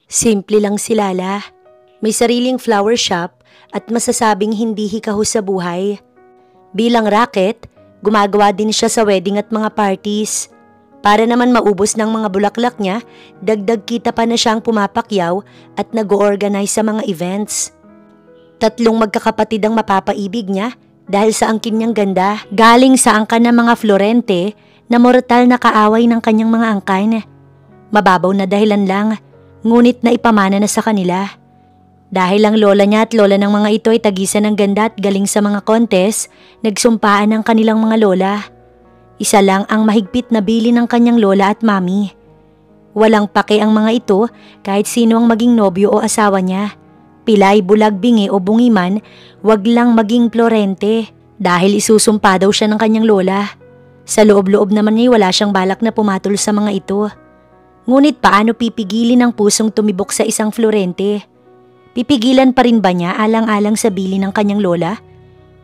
Simple lang si Lala. May sariling flower shop at masasabing hindi hikaho sa buhay. Bilang racket, gumagawa din siya sa wedding at mga parties. Para naman maubos ng mga bulaklak niya, dagdag kita pa na siyang pumapakyaw at nag-organize sa mga events. 3 magkakapatid ang mapapaibig niya dahil sa angkin niyang ganda. Galing sa angkan ng mga Florente na mortal na kaaway ng kanyang mga angkan. Mababaw na dahilan lang, ngunit naipamana na sa kanila. Dahil ang lola niya at lola ng mga ito ay tagisan ng ganda at galing sa mga contest, nagsumpaan ang kanilang mga lola. Isa lang ang mahigpit na bili ng kanyang lola at mami. Walang pake ang mga ito kahit sino ang maging nobyo o asawa niya. Pilay, bulag, bingi o bungiman, wag lang maging Florente dahil isusumpa daw siya ng kanyang lola. Sa loob-loob naman niya wala siyang balak na pumatol sa mga ito. Ngunit paano pipigilin ang pusong tumibok sa isang Florente? Pipigilan pa rin ba niya alang-alang sa bili ng kanyang lola?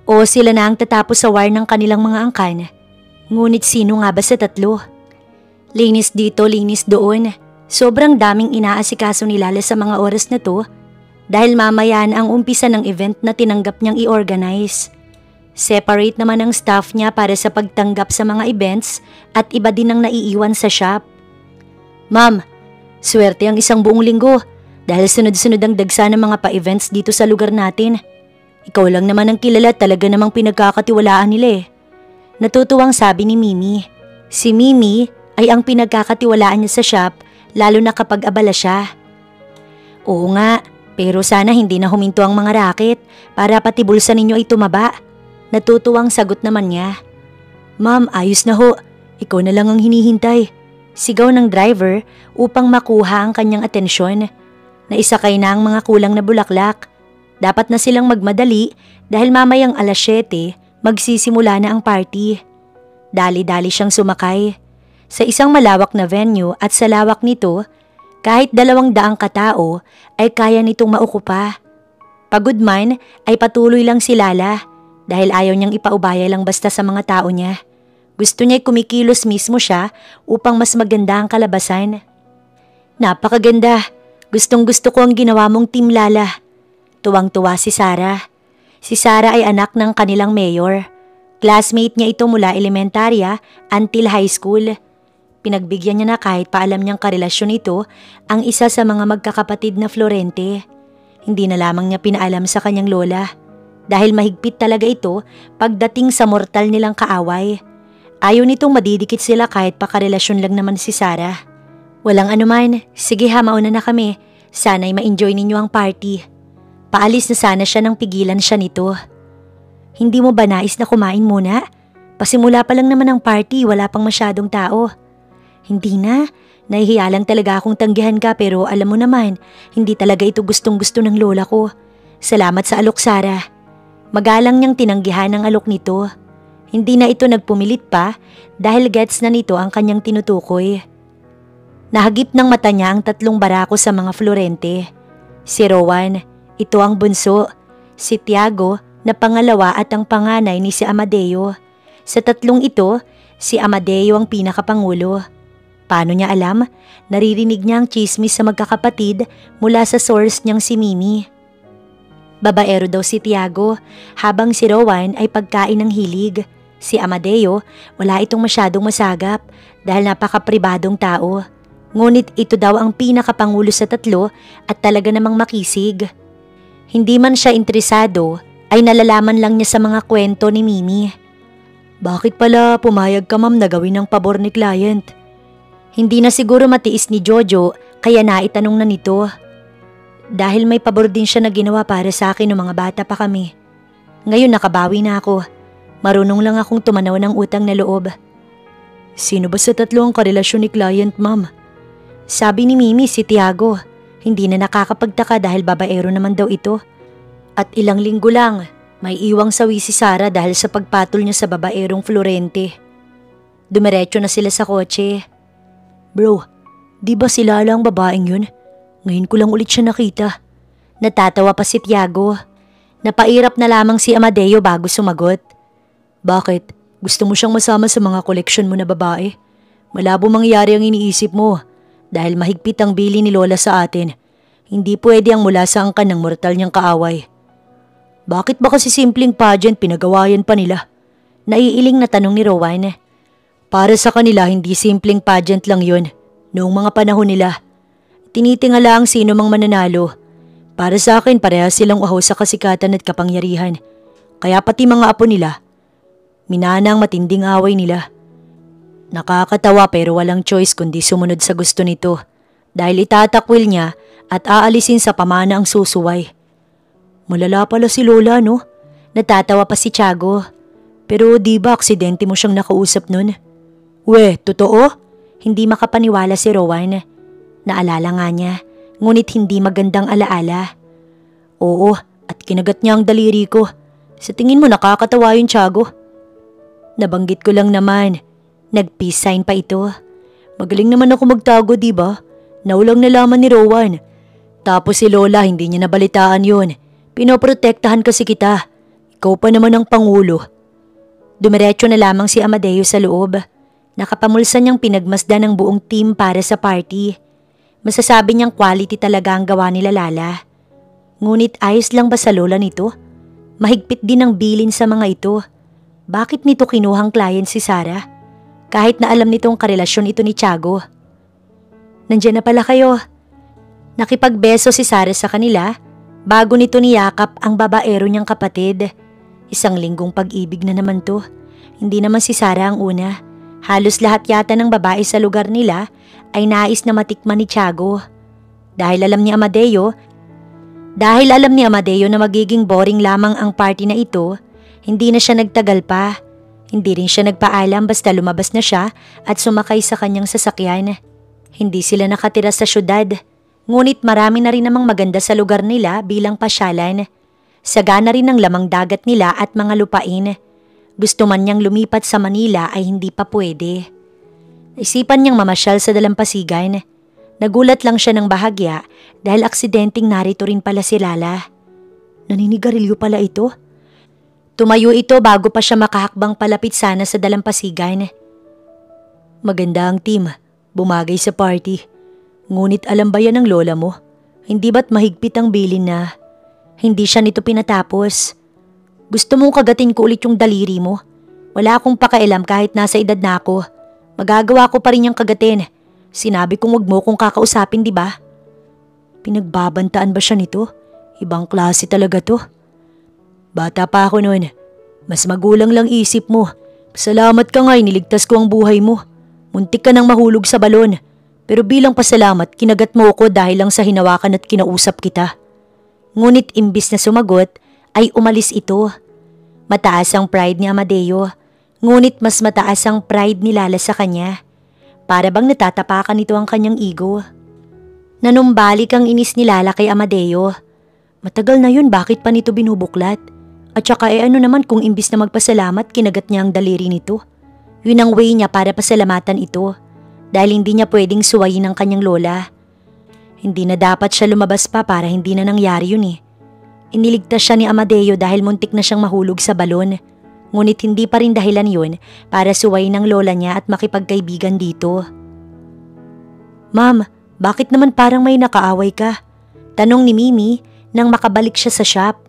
O sila na ang tatapos sa war ng kanilang mga angkan? Ngunit sino nga ba sa 3? Linis dito, linis doon. Sobrang daming inaasikaso ni Lala sa mga oras na to dahil mamaya ang umpisa ng event na tinanggap niyang i-organize. Separate naman ang staff niya para sa pagtanggap sa mga events at iba din ang naiiwan sa shop. Ma'am, swerte ang isang buong linggo dahil sunod-sunod ang dagsa ng mga pa-events dito sa lugar natin. Ikaw lang naman ang kilala, talaga namang pinagkakatiwalaan nila eh. Natutuwang sabi ni Mimi. Si Mimi ay ang pinagkakatiwalaan niya sa shop lalo na kapag abala siya. Oo nga, pero sana hindi na huminto ang mga racket para pati bulsa ninyo ay tumaba. Natutuwang sagot naman niya. Ma'am, ayos na ho. Ikaw na lang ang hinihintay. Sigaw ng driver upang makuha ang kanyang atensyon. Naisakay na ang mga kulang na bulaklak. Dapat na silang magmadali dahil mamayang 7:00 magsisimula na ang party. Dali-dali siyang sumakay. Sa isang malawak na venue at sa lawak nito, kahit 200 katao ay kaya nitong maukupa. Pagod man ay patuloy lang si Lala dahil ayaw niyang ipaubaya lang basta sa mga tao niya. Gusto niya kumikilos mismo siya upang mas maganda ang kalabasan. Napakaganda. Gustong-gusto ko ang ginawa mong Team Lala. Tuwang-tuwa si Sarah. Si Sarah ay anak ng kanilang mayor. Classmate niya ito mula elementarya until high school. Pinagbigyan niya na kahit paalam niyang karelasyon ito ang isa sa mga magkakapatid na Florente. Hindi na lamang niya pinaalam sa kanyang lola dahil mahigpit talaga ito pagdating sa mortal nilang kaaway. Ayaw nitong madidikit sila kahit pa karelasyon lang naman si Sarah. Walang anuman, sige ha, mauna na kami. Sana'y ma-enjoy ninyo ang party. Paalis na sana siya nang pigilan siya nito. Hindi mo ba nais na kumain muna? Pasimula pa lang naman ang party, wala pang masyadong tao. Hindi na, nahihiya lang talaga akong tanggihan ka pero alam mo naman, hindi talaga ito gustong-gusto ng lola ko. Salamat sa alok, Sarah. Magalang niyang tinanggihan ang alok nito. Hindi na ito nagpumilit pa dahil gets na nito ang kanyang tinutukoy. Nahagip ng mata niya ang 3 barako sa mga Florente. Si Rowan, ito ang bunso, si Tiago na pangalawa at ang panganay ni si Amadeo. Sa 3 ito, si Amadeo ang pinakapangulo. Paano niya alam? Naririnig niya ang chismis sa magkakapatid mula sa source niyang si Mimi. Babaero daw si Tiago, habang si Rowan ay pagkain ng hilig. Si Amadeo, wala itong masyadong masagap dahil napakapribadong tao. Ngunit ito daw ang pinakapangulo sa 3 at talaga namang makisig. Hindi man siya interesado, ay nalalaman lang niya sa mga kwento ni Mimi. Bakit pala pumayag ka ma'am na gawin ng pabor ni client? Hindi na siguro matiis ni Jojo kaya naitanong na nito. Dahil may pabor din siya na ginawa para sa akin noong mga bata pa kami. Ngayon nakabawi na ako. Marunong lang akong tumanaw ng utang na loob. Sino ba sa 3 ang karelasyon ni client ma'am? Sabi ni Mimi si Tiago. Hindi na nakakapagtaka dahil babaero naman daw ito. At ilang linggo lang, may iwang sawi si Sarah dahil sa pagpatol niya sa babaerong Florente. Dumiretso na sila sa kotse. Bro, di ba sila lang babaeng yun? Ngayon ko lang ulit siya nakita. Natatawa pa si Tiago. Napairap na lamang si Amadeo bago sumagot. Bakit? Gusto mo siyang masama sa mga koleksyon mo na babae? Malabo mangyari ang iniisip mo. Dahil mahigpit ang bili ni Lola sa atin. Hindi pwede ang mula sa angkan ng mortal niyang kaaway. Bakit ba kasi simpleng pageant pinagawayan pa nila? Naiiling na tanong ni Rowan. Para sa kanila hindi simpleng pageant lang yun. Noong mga panahon nila, tinitingala ang sino mang mananalo. Para sa akin parehas silang uhaw sa kasikatan at kapangyarihan. Kaya pati mga apo nila, minana ang matinding away nila. Nakakatawa pero walang choice kundi sumunod sa gusto nito dahil itatakwil niya at aalisin sa pamana ang susuway. Malala pala si Lola, no? Natatawa pa si Tiago. Pero di ba aksidente mo siyang nakausap nun? We, totoo? Hindi makapaniwala si Rowan. Naalala nga niya, ngunit hindi magandang alaala. Oo, at kinagat niya ang daliri ko. Sa tingin mo nakakatawa yun, Tiago? Nabanggit ko lang naman. Nag-peace sign pa ito. Magaling naman ako magtago, di ba? Naulang nalaman ni Rowan. Tapos si Lola hindi niya nabalitaan yun. Pinoprotektahan kasi kita. Ikaw pa naman ang pangulo. Dumiretso na lamang si Amadeo sa loob. Nakapamulsan niyang pinagmasdan ng buong team para sa party. Masasabi niyang quality talaga ang gawa nila Lala. Ngunit ayos lang ba sa lola nito? Mahigpit din ang bilin sa mga ito. Bakit nito kinuhang client si Sarah? Kahit na alam nitong karelasyon ito ni Tiago. Nandiyan na pala kayo. Nakipagbeso si Sarah sa kanila bago nito niyakap ang babaero niyang kapatid. Isang linggong pag-ibig na naman to. Hindi naman si Sarah ang una. Halos lahat yata ng babae sa lugar nila ay nais na matikman ni Tiago. Dahil alam ni Amadeo na magiging boring lamang ang party na ito, hindi na siya nagtagal pa. Hindi rin siya nagpaalam basta lumabas na siya at sumakay sa kanyang sasakyan. Hindi sila nakatira sa syudad, ngunit marami na rin namang maganda sa lugar nila bilang pasyalan. Sagana rin ang lamang dagat nila at mga lupain. Gusto man niyang lumipat sa Manila ay hindi pa pwede. Isipan niyang mamasyal sa dalampasigan. Nagulat lang siya ng bahagya dahil aksidenteng narito rin pala si Lala. Naninigarilyo pala ito? Tumayo ito bago pa siya makahakbang palapit sana sa dalampasigan. Maganda ang team, bumagay sa party. Ngunit alam ba yan ng lola mo? Hindi ba't mahigpit ang bilin na hindi siya nito pinatapos? Gusto mong kagatin ko ulit yung daliri mo? Wala akong pakialam kahit nasa edad na ako. Magagawa ko pa rin yung kagatin. Sinabi kong wag mo kong kakausapin, di ba? Pinagbabantaan ba siya nito? Ibang klase talaga to. Bata pa ako noon. Mas magulang lang isip mo. Salamat ka nga, niligtas ko ang buhay mo. Muntik ka nang mahulog sa balon. Pero bilang pasalamat, kinagat mo ko dahil lang sa hinawakan at kinausap kita. Ngunit imbis na sumagot, ay umalis ito. Mataas ang pride ni Amadeo. Ngunit mas mataas ang pride ni Lala sa kanya. Para bang natatapakan nito ang kanyang ego. Nanumbalik ang inis ni Lala kay Amadeo. Matagal na yun, bakit pa nito binubuklat? At saka ano naman kung imbis na magpasalamat, kinagat niya ang daliri nito. Yun ang way niya para pasalamatan ito. Dahil hindi niya pwedeng suwayin ang kanyang lola. Hindi na dapat siya lumabas pa para hindi na nangyari yun eh. Iniligtas siya ni Amadeo dahil muntik na siyang mahulog sa balon. Ngunit hindi pa rin dahilan yun para suwayin ang lola niya at makipagkaibigan dito. Ma'am, bakit naman parang may nakaaway ka? Tanong ni Mimi nang makabalik siya sa shop.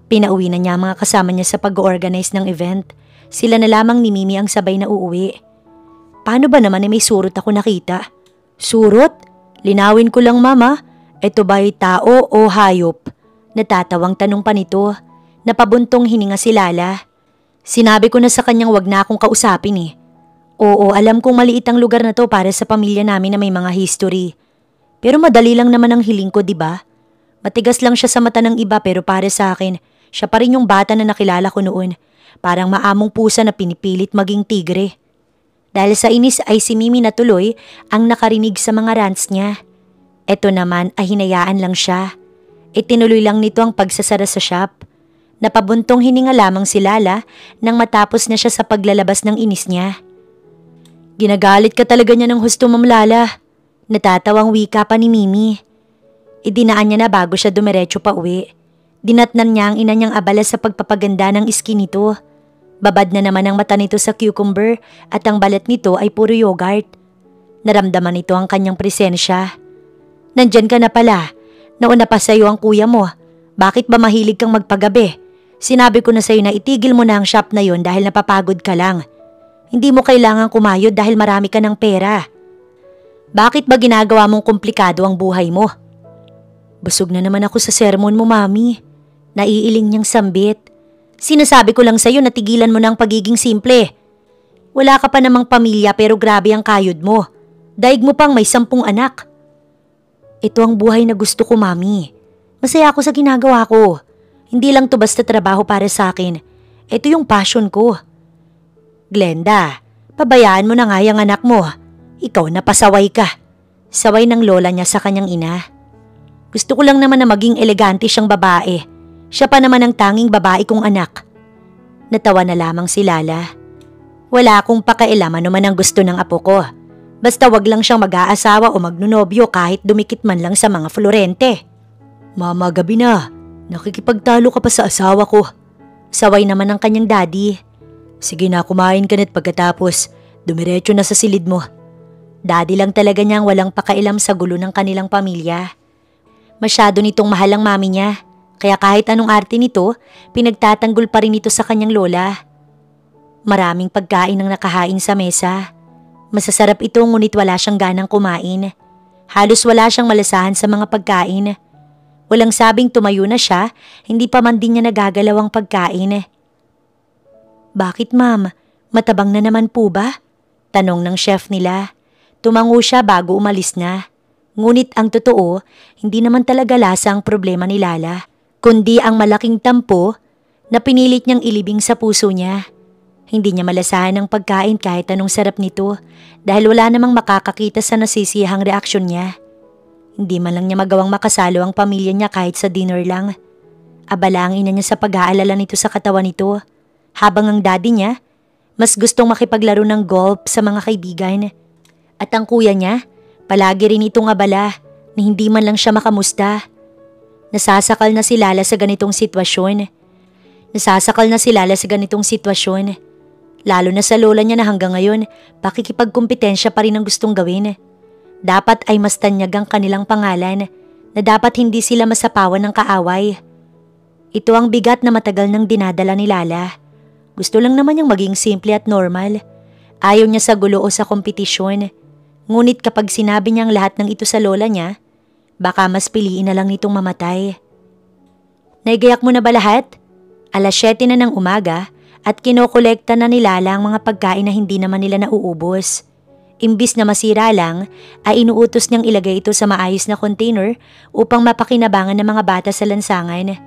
Pinauwi na niya ang mga kasama niya sa pag-organize ng event. Sila na lamang ni Mimi ang sabay na uuwi. Paano ba naman may surot ako nakita? Surot? Linawin ko lang mama. Ito ba'y tao o hayop? Natatawang tanong pa nito. Napabuntong hininga si Lala. Sinabi ko na sa kanyang wag na akong kausapin eh. Oo, alam kong maliit ang lugar na to para sa pamilya namin na may mga history. Pero madali lang naman ang hiling ko, di ba? Matigas lang siya sa mata ng iba pero para sa akin, siya pa rin yung bata na nakilala ko noon. Parang maamong pusa na pinipilit maging tigre. Dahil sa inis ay si Mimi na tuloy ang nakarinig sa mga rants niya. Ito naman ay hinayaan lang siya. Itinuloy lang nito ang pagsasara sa shop. Napabuntong hininga lamang si Lala nang matapos na siya sa paglalabas ng inis niya. Ginagalit ka talaga niya ng husto, Ma'am Lala. Natatawang wika pa ni Mimi. Idinaan niya na bago siya dumiretso pa uwi. Dinatnan niya ang ina niyang abala sa pagpapaganda ng skin nito. Babad na naman ang mata nito sa cucumber at ang balat nito ay puro yogurt. Naramdaman nito ang kanyang presensya. Nandyan ka na pala. Nauna pa sa'yo ang kuya mo. Bakit ba mahilig kang magpagabi? Sinabi ko na sa'yo na itigil mo na ang shop na yon dahil napapagod ka lang. Hindi mo kailangang kumayod dahil marami ka ng pera. Bakit ba ginagawa mong komplikado ang buhay mo? Busog na naman ako sa sermon mo, Mami. Naiiling niyang sambit. Sinasabi ko lang sa'yo na tigilan mo na ang pagiging simple. Wala ka pa namang pamilya pero grabe ang kayod mo. Daig mo pang may 10 anak. Ito ang buhay na gusto ko, Mami. Masaya ako sa ginagawa ko. Hindi lang to basta trabaho para sa akin. Ito yung passion ko. Glenda, pabayaan mo na nga yung anak mo. Ikaw na pasaway ka. Saway ng lola niya sa kanyang ina. Gusto ko lang naman na maging elegante siyang babae. Siya pa naman ang tanging babae kong anak. Natawa na lamang si Lala. Wala akong pakialam ano man ang gusto ng apo ko. Basta wag lang siyang mag-aasawa o magnunobyo kahit dumikit man lang sa mga florente. Mama, gabi na. Nakikipagtalo ka pa sa asawa ko. Saway naman ng kanyang daddy. Sige na, kumain ka na't pagkatapos, dumiretso na sa silid mo. Daddy lang talaga niyang walang pakailam sa gulo ng kanilang pamilya. Masyado nitong mahal ang mami niya, kaya kahit anong arte nito, pinagtatanggol pa rin ito sa kanyang lola. Maraming pagkain ang nakahain sa mesa. Masasarap ito ngunit wala siyang ganang kumain. Halos wala siyang malasahan sa mga pagkain. Walang sabing tumayo na siya, hindi pa man din niya nagagalaw ang pagkain. Bakit, ma'am? Matabang na naman po ba? Tanong ng chef nila. Tumango siya bago umalis na. Ngunit ang totoo, hindi naman talaga lasa ang problema ni Lala, kundi ang malaking tampo na pinilit niyang ilibing sa puso niya. Hindi niya malasahan ang pagkain kahit anong sarap nito dahil wala namang makakakita sa nasisiyahang reaksyon niya. Hindi man lang niya magawang makasalo ang pamilya niya kahit sa dinner lang. Abala ang ina niya sa pag-aalala nito sa katawan nito. Habang ang daddy niya, mas gustong makipaglaro ng golf sa mga kaibigan. At ang kuya niya, palagi rin itong abala na hindi man lang siya makamusta. Nasasakal na si Lala sa ganitong sitwasyon. Lalo na sa lola niya na hanggang ngayon, pakikipagkumpetensya pa rin ang gustong gawin. Dapat ay mas tanyag ang kanilang pangalan na dapat hindi sila masapawan ng kaaway. Ito ang bigat na matagal nang dinadala ni Lala. Gusto lang naman niyang maging simple at normal. Ayaw niya sa gulo o sa kompetisyon. Ngunit kapag sinabi niyang lahat ng ito sa lola niya, baka mas piliin na lang nitong mamatay. Naigayak mo na ba lahat? 7:00 na ng umaga at kinokolekta na ni Lala ang mga pagkain na hindi naman nila nauubos. Imbis na masira lang, ay inuutos niyang ilagay ito sa maayos na container upang mapakinabangan ng mga bata sa lansangan.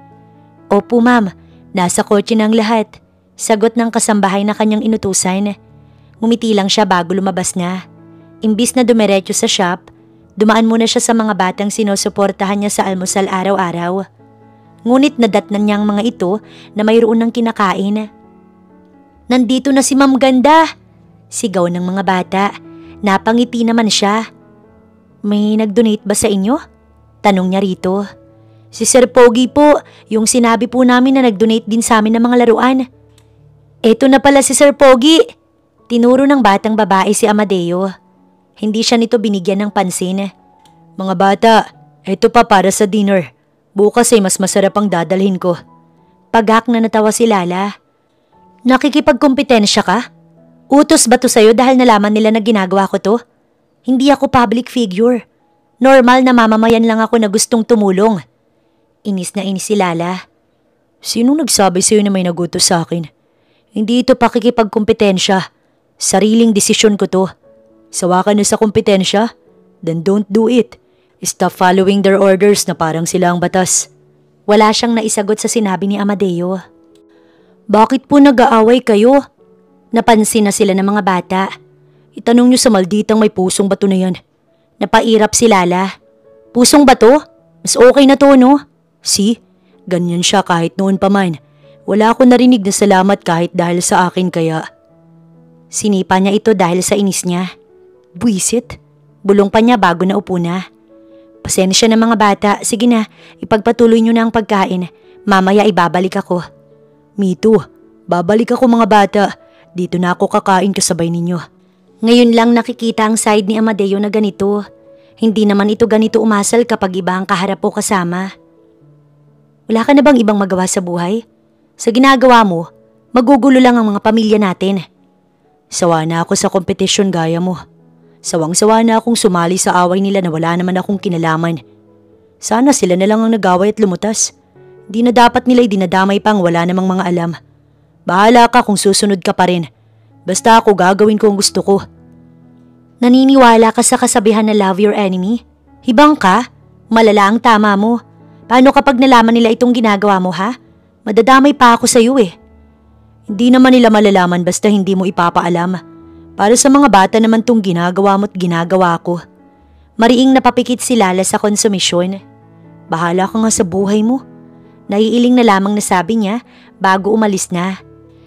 Opo, ma'am. Nasa kotse ng lahat. Sagot ng kasambahay na kanyang inutusan. Ngumiti lang siya bago lumabas na. Imbis na dumiretso sa shop, dumaan muna siya sa mga batang sinusuportahan niya sa almusal araw-araw. Ngunit nadatnan niya ang mga ito na mayroon ng kinakain. Nandito na si Ma'am Ganda! Sigaw ng mga bata. Napangiti naman siya. May nag-donate ba sa inyo? Tanong niya rito. Si Sir Pogi po, yung sinabi po namin na nag-donate din sa amin ng mga laruan. Eto na pala si Sir Pogi. Tinuro ng batang babae si Amadeo. Hindi siya nito binigyan ng pansin. Mga bata, eto pa para sa dinner. Bukas ay mas masarap ang dadalhin ko. Pagak na natawa si Lala. Nakikipagkompetensya ka? Utos ba to sa'yo dahil nalaman nila na ginagawa ko to? Hindi ako public figure. Normal na mamamayan lang ako na gustong tumulong. Inis na inis si Lala. Sinong nagsabi sa'yo na may nagutos sa akin? Hindi ito pakikipagkompetensya. Sariling desisyon ko to. Sawa ka na sa kompetensya? Then don't do it. Stop following their orders na parang sila ang batas. Wala siyang naisagot sa sinabi ni Amadeo. Bakit po nag-aaway kayo? Napansin na sila ng mga bata. Itanong niyo sa malditang may pusong bato na yan. Napairap si Lala. Pusong bato? Mas okay na to, no? See? Ganyan siya kahit noon pa man. Wala akong narinig na salamat kahit dahil sa akin kaya. Sinipa niya ito dahil sa inis niya. Buisit. Bulong pa niya bago naupo na. Pasensya na mga bata. Sige na, ipagpatuloy niyo na ang pagkain. Mamaya ibabalik ako. Me too. Babalik ako mga bata. Dito na ako kakain kasabay ninyo. Ngayon lang nakikita ang side ni Amadeo na ganito. Hindi naman ito ganito umasal kapag iba ang kaharap o kasama. Wala ka na bang ibang magawa sa buhay? Sa ginagawa mo, magugulo lang ang mga pamilya natin. Sawa na ako sa kompetisyon gaya mo. Sawang-sawa na akong sumali sa away nila na wala naman akong kinalaman. Sana sila na lang ang nag-away at lumutas. Di na dapat nila dinadamay pang wala namang mga alam. Bahala ka kung susunod ka pa rin. Basta ako gagawin ko ang gusto ko. Naniniwala ka sa kasabihan na love your enemy? Hibang ka? Malala ang tama mo. Paano kapag nalaman nila itong ginagawa mo ha? Madadamay pa ako sa iyo eh. Hindi naman nila malalaman basta hindi mo ipapaalam. Para sa mga bata naman tong ginagawa mo't ginagawa ko. Mariing napapikit si Lala sa konsumisyon. Bahala ka nga sa buhay mo. Naiiling na lamang nasabi niya bago umalis na.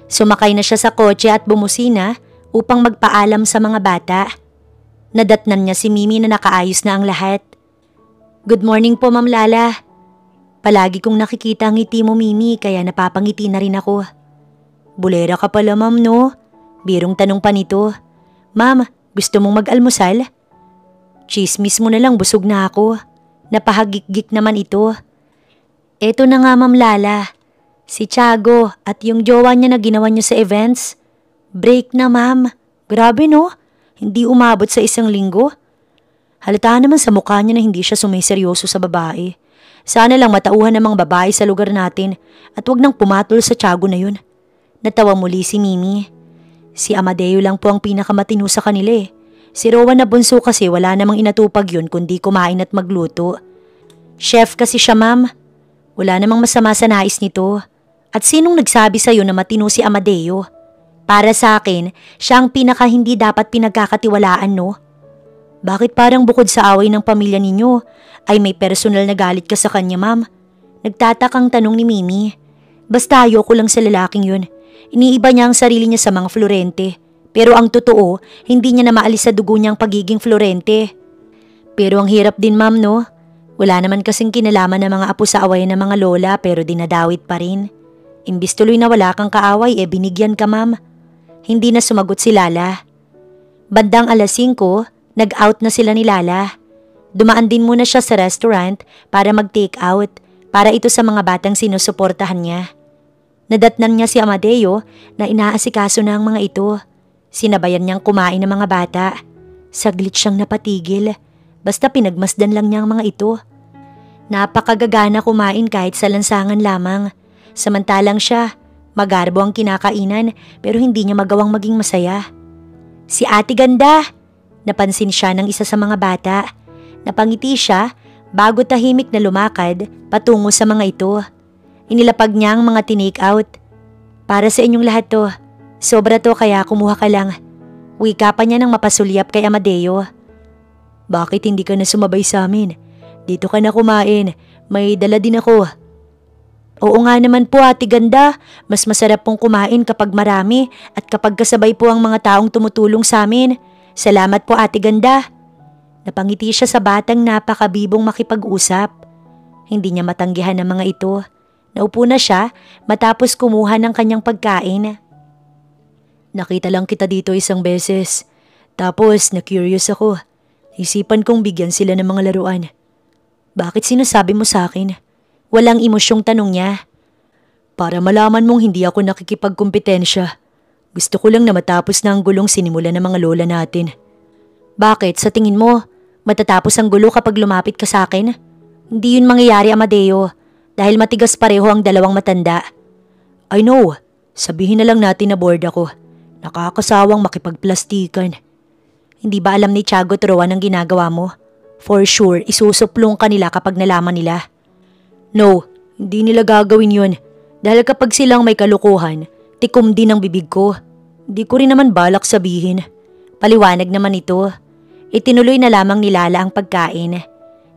Sumakay na siya sa kotse at bumusina upang magpaalam sa mga bata. Nadatnan niya si Mimi na nakaayos na ang lahat. Good morning po Ma'am Lala. Palagi kong nakikita ang ngiti mo Mimi kaya napapangiti na rin ako. Bulera ka pala ma'am no? Birong tanong pa nito. Ma'am, gusto mong mag-almusal? Chismis mo na lang busog na ako. Napahagik-gik naman ito. Eto na nga Ma'am Lala. Si Tiago at yung jowa niya na ginawa niyo sa events. Break na ma'am. Grabe no? Hindi umabot sa 1 linggo. Halata naman sa mukha niya na hindi siya sumiseryoso sa babae. Sana lang matauhan ng mga babae sa lugar natin at wag nang pumatol sa Tiago na yun. Natawa muli si Mimi. Si Amadeo lang po ang pinakamatino sa kanila eh. Si Rowan na bunso kasi wala namang inatupag yun kundi kumain at magluto. Chef kasi siya ma'am. Wala namang masama sa nais nito. At sinong nagsabi sa'yo na matino si Amadeo? Para sa akin, siya ang pinaka hindi dapat pinagkakatiwalaan no? Bakit parang bukod sa away ng pamilya ninyo, ay may personal na galit ka sa kanya ma'am? Nagtatakang tanong ni Mimi. Basta ayoko lang sa lalaking yun. Iniiba niya ang sarili niya sa mga Florente. Pero ang totoo, hindi niya na maalis sa dugo niyang pagiging Florente. Pero ang hirap din ma'am no? Wala naman kasing kinalaman ng mga apo sa away ng mga lola pero dinadawit pa rin. Imbis tuloy na wala kang kaaway binigyan ka ma'am. Hindi na sumagot si Lala. Bandang 5:00, nag-out na sila ni Lala. Dumaan din muna siya sa restaurant para mag-take out para ito sa mga batang sinusuportahan niya. Nadatnan niya si Amadeo na inaasikaso na ang mga ito. Sinabayan niyang kumain ng mga bata. Saglit siyang napatigil. Basta pinagmasdan lang niya ang mga ito. Napakagagana kumain kahit sa lansangan lamang. Samantalang siya, magarbo ang kinakainan pero hindi niya magawang maging masaya. Si Ate Ganda! Napansin siya ng isa sa mga bata. Napangiti siya bago tahimik na lumakad patungo sa mga ito. Inilapag niya ang mga tinake out. Para sa inyong lahat to. Sobra to kaya kumuha ka lang. Wika pa niya nang mapasulyap kay Amadeo. Bakit hindi ka na sumabay sa amin? Dito ka na kumain. May dala din ako. Oo nga naman po Ate Ganda, mas masarap pong kumain kapag marami at kapag kasabay po ang mga taong tumutulong sa amin. Salamat po Ate Ganda. Napangiti siya sa batang napakabibong makipag-usap. Hindi niya matanggihan ang mga ito. Naupo na siya matapos kumuha ng kanyang pagkain. Nakita lang kita dito 1 beses. Tapos na-curious ako. Isipan kong bigyan sila ng mga laruan. Bakit sinasabi mo sa akin? Walang emosyong tanong niya. Para malaman mong hindi ako nakikipagkumpetensya. Gusto ko lang na matapos na ang gulong sinimula ng mga lola natin. Bakit? Sa tingin mo, matatapos ang gulo kapag lumapit ka sa akin? Hindi yun mangyayari Amadeo. Dahil matigas pareho ang dalawang matanda. I know. Sabihin na lang natin na bored ako. Nakakasawang makipagplastikan. Hindi ba alam ni Tiago at Rowan ang ginagawa mo? For sure, isusuplong ka nila kapag nalaman nila. No, hindi nila gagawin yun. Dahil kapag silang may kalukuhan, tikom din ang bibig ko. Di ko rin naman balak sabihin. Paliwanag naman ito. Itinuloy na lamang ni Lala ang pagkain.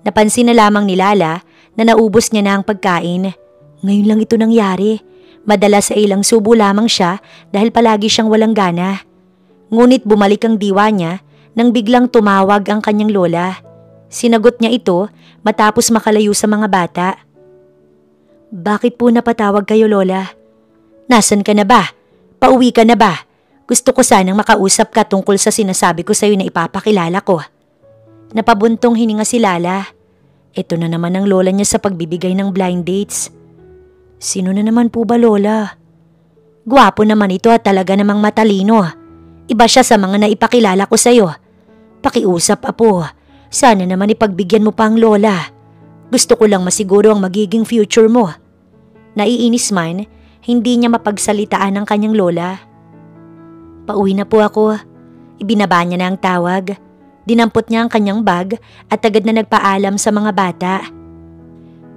Napansin na lamang ni Lala na naubos niya na ang pagkain. Ngayon lang ito nangyari. Madalas sa ilang subo lamang siya dahil palagi siyang walang gana. Ngunit bumalik ang diwa niya nang biglang tumawag ang kanyang lola. Sinagot niya ito matapos makalayo sa mga bata. Bakit po napatawag kayo lola? Nasaan ka na ba? Pauwi ka na ba? Gusto ko sanang makausap ka tungkol sa sinasabi ko sa'yo na ipapakilala ko. Napabuntong hininga si Lala. Ito na naman ang lola niya sa pagbibigay ng blind dates. Sino na naman po ba, Lola? Gwapo naman ito at talaga namang matalino. Iba siya sa mga naipakilala ko sa'yo. Pakiusap, Apo. Sana naman ipagbigyan mo pa ang lola. Gusto ko lang masiguro ang magiging future mo. Naiinis man, hindi niya mapagsalitaan ang kanyang lola. Pauwi na po ako. Ibinaba niya na ang tawag. Dinampot niya ang kanyang bag at agad na nagpaalam sa mga bata.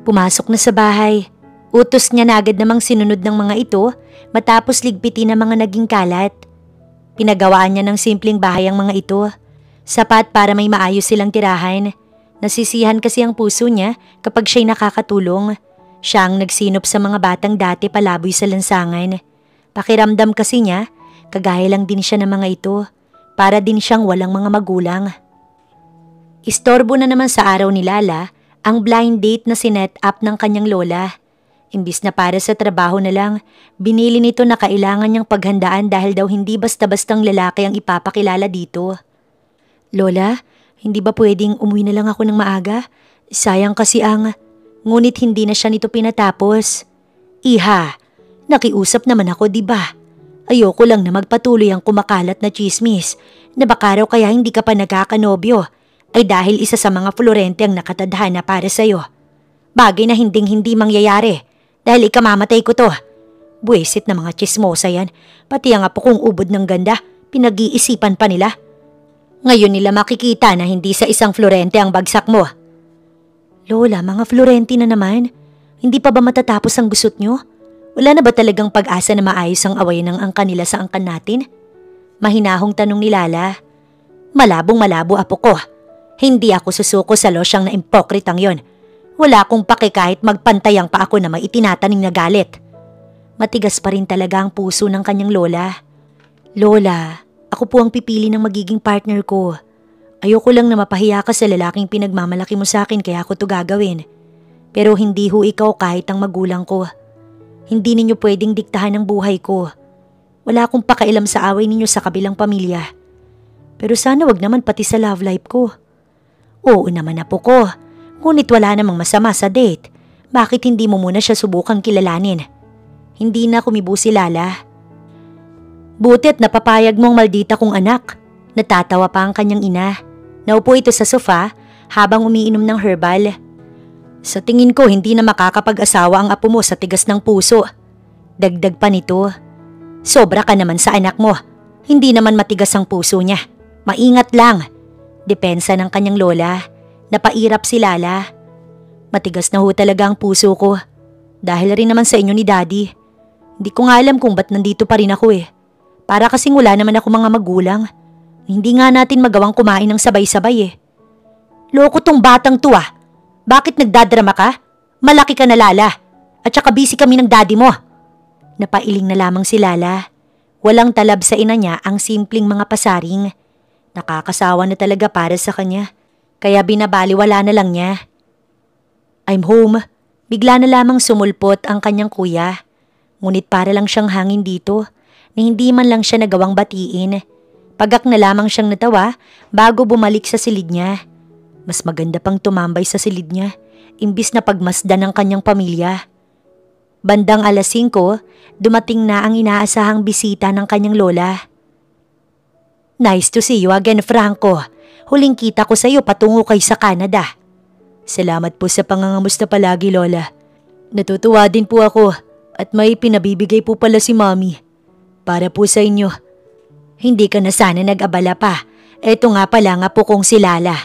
Pumasok na sa bahay. Utos niya na agad namang sinunod ng mga ito matapos ligpitin ang mga naging kalat. Pinagawaan niya ng simpleng bahay ang mga ito. Sapat para may maayos silang tirahan. Nasisihan kasi ang puso niya kapag siya'y nakakatulong. Siya ang nagsinop sa mga batang dati palaboy sa lansangan. Pakiramdam kasi niya, kagaya lang din siya ng mga ito. Para din siyang walang mga magulang. Istorbo na naman sa araw ni Lala ang blind date na sinet up ng kanyang lola. Imbis na para sa trabaho na lang, binili nito na kailangan niyang paghandaan dahil daw hindi basta-bastang lalaki ang ipapakilala dito. Lola, hindi ba pwedeng umuwi na lang ako ng maaga? Sayang kasi ang... Ngunit hindi na siya nito pinatapos. Iha, nakiusap naman ako, diba? Ayoko lang na magpatuloy ang kumakalat na chismis na baka raw kaya hindi ka pa nagkakanobyo ay dahil isa sa mga Florente ang nakatadhana para sa'yo. Bagay na hinding-hindi mangyayari dahil ikamamatay ko to. Buwisit na mga chismosa yan, pati ang apo kong ubod ng ganda, pinag-iisipan pa nila. Ngayon nila makikita na hindi sa isang Florente ang bagsak mo. Lola, mga Florente na naman. Hindi pa ba matatapos ang gusot nyo? Wala na ba talagang pag-asa na maayos ang away ng angkan nila sa angkan natin? Mahinahong tanong ni Lala. Malabong-malabo, apo ko. Hindi ako susuko sa losyang na impokritang yon. Wala akong pake kahit magpantayang pa ako na may itinataning na galit. Matigas pa rin talaga ang puso ng kanyang lola. Lola, ako po ang pipili ng magiging partner ko. Ayoko lang na mapahiya ka sa lalaking pinagmamalaki mo sa akin kaya ako to gagawin. Pero hindi ho ikaw kahit ang magulang ko. Hindi ninyo pwedeng diktahan ang buhay ko. Wala akong pakailam sa away ninyo sa kabilang pamilya. Pero sana wag naman pati sa love life ko. Oo naman, apo ko. Ngunit wala namang masama sa date. Bakit hindi mo muna siya subukang kilalanin? Hindi na kumibo si Lala. Butit napapayag mong maldita kong anak. Natatawa pa ang kanyang ina. Naupo ito sa sofa habang umiinom ng herbal. Sa tingin ko hindi na makakapag-asawa ang apo mo sa tigas ng puso. Dagdag pa nito. Sobra ka naman sa anak mo. Hindi naman matigas ang puso niya. Maingat lang. Depensa ng kanyang lola. Napairap si Lala. Matigas na ho talaga ang puso ko. Dahil rin naman sa inyo ni Daddy. Hindi ko nga alam kung ba't nandito pa rin ako eh. Para kasing wala naman ako mga magulang. Hindi nga natin magawang kumain ng sabay-sabay eh. Loko tong batang to ah. Bakit nagdadrama ka? Malaki ka na, Lala. At saka busy kami ng daddy mo. Napailing na lamang si Lala. Walang talab sa ina niya ang simpleng mga pasaring. Nakakasawa na talaga para sa kanya. Kaya binabaliwala na lang niya. I'm home. Bigla na lamang sumulpot ang kanyang kuya. Ngunit para lang siyang hangin dito na hindi man lang siya nagawang batiin. Pagak na lamang siyang natawa bago bumalik sa silid niya. Mas maganda pang tumambay sa silid niya, imbis na pagmasdan ng kanyang pamilya. Bandang 5:00, dumating na ang inaasahang bisita ng kanyang lola. Nice to see you again, Franco. Huling kita ko sa iyo patungo kay sa Canada. Salamat po sa pangangamusta palagi, Lola. Natutuwa din po ako at may pinabibigay po pala si Mommy. Para po sa inyo. Hindi ka na sana nag-abala pa. Eto nga pala nga po kong si Lala.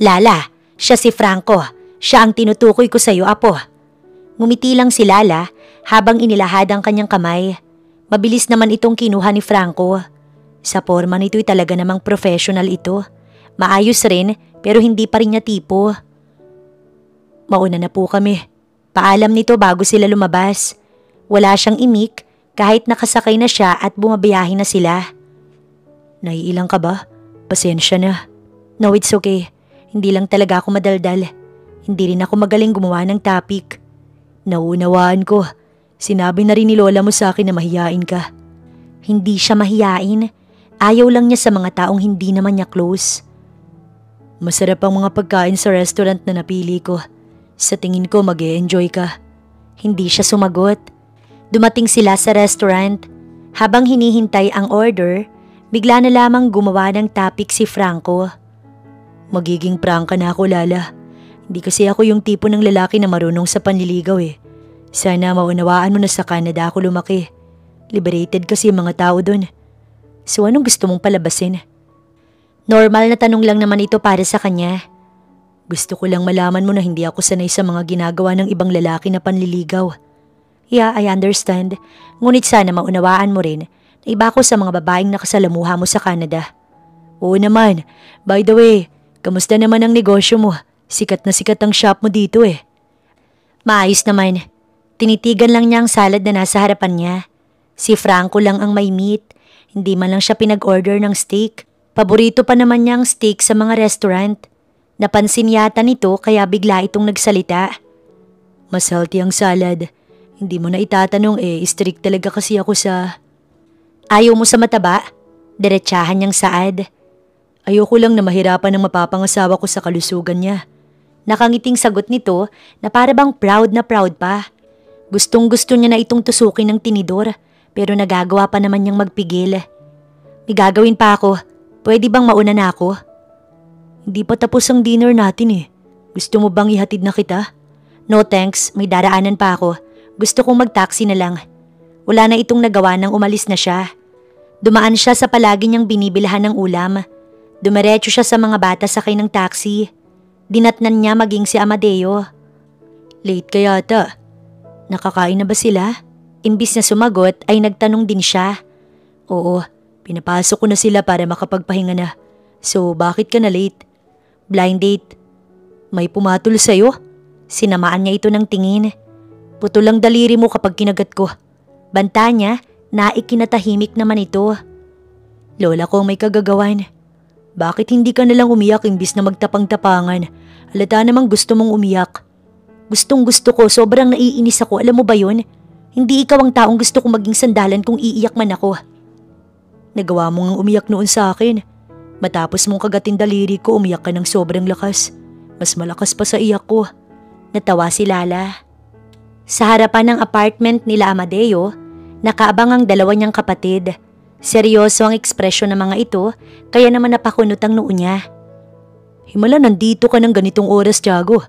Lala, siya si Franco. Siya ang tinutukoy ko sa iyo, apo. Ngumiti lang si Lala habang inilahad ang kanyang kamay. Mabilis naman itong kinuha ni Franco. Sa forma nito'y talaga namang professional ito. Maayos rin pero hindi pa rin niya tipo. Mauna na po kami. Paalam nito bago sila lumabas. Wala siyang imik kahit nakasakay na siya at bumabiyahe na sila. Naiilang ka ba? Pasensya na. No, it's okay. Hindi lang talaga ako madaldal. Hindi rin ako magaling gumawa ng topic. Nauunawaan ko. Sinabi na rin ni Lola mo sa akin na mahiyain ka. Hindi siya mahiyain. Ayaw lang niya sa mga taong hindi naman niya close. Masarap ang mga pagkain sa restaurant na napili ko. Sa tingin ko mag-e-enjoy ka. Hindi siya sumagot. Dumating sila sa restaurant. Habang hinihintay ang order, bigla na lamang gumawa ng topic si Franco. Magiging prangka na ako, Lala. Hindi kasi ako yung tipo ng lalaki na marunong sa panliligaw eh. Sana maunawaan mo na sa Canada ako lumaki. Liberated kasi yung mga tao dun. So anong gusto mong palabasin? Normal na tanong lang naman ito para sa kanya. Gusto ko lang malaman mo na hindi ako sanay sa mga ginagawa ng ibang lalaki na panliligaw. Yeah, I understand. Ngunit sana maunawaan mo rin na iba ako sa mga babaeng nakasalamuha mo sa Canada. Oo naman. By the way, kamusta naman ang negosyo mo? Sikat na sikat ang shop mo dito eh. Maayos naman. Tinitigan lang niya ang salad na nasa harapan niya. Si Franco lang ang may meat. Hindi man lang siya pinag-order ng steak. Paborito pa naman niya ang steak sa mga restaurant. Napansin yata nito kaya bigla itong nagsalita. Mas healthy ang salad. Hindi mo na itatanong strict talaga kasi ako sa... Ayaw mo sa mataba? Diretsahan niyang saad. Ayoko lang na mahirapan ang mapapangasawa ko sa kalusugan niya. Nakangiting sagot nito na para bang proud na proud pa. Gustong gusto niya na itong tusukin ng tinidor pero nagagawa pa naman niyang magpigil. May gagawin pa ako. Pwede bang mauna na ako? Hindi pa tapos ang dinner natin eh. Gusto mo bang ihatid na kita? No thanks, may daraanan pa ako. Gusto kong mag-taxi na lang. Wala na itong nagawa nang umalis na siya. Dumaan siya sa palagi niyang binibilhan ng ulam. Dumiretso siya sa mga bata sakay ng taxi. Dinatnan niya maging si Amadeo. Late ka yata. Nakakain na ba sila? Imbis na sumagot ay nagtanong din siya. Oo. Pinapasok ko na sila para makapagpahinga na. So, bakit ka na late? Blind date. May pumatol sa'yo? Sinamaan niya ito ng tingin. Putol ang daliri mo kapag kinagat ko. Banta niya na ikinatahimik naman ito. Lola ko may kagagawan. Bakit hindi ka nalang umiyak imbis na magtapang-tapangan? Halata namang gusto mong umiyak. Gustong gusto ko, sobrang naiinis ako. Alam mo ba yun? Hindi ikaw ang taong gusto kong maging sandalan kung iiyak man ako. Nagawa mo ngang umiyak noon sa akin. Matapos mong kagatin daliri ko, umiyak ka ng sobrang lakas. Mas malakas pa sa iyak ko. Natawa si Lala. Sa harapan ng apartment nila Amadeo, nakaabang ang dalawa niyang kapatid. Seryoso ang ekspresyon ng mga ito, kaya naman napakunot ang noo niya. Himala, nandito ka ng ganitong oras, Tiago.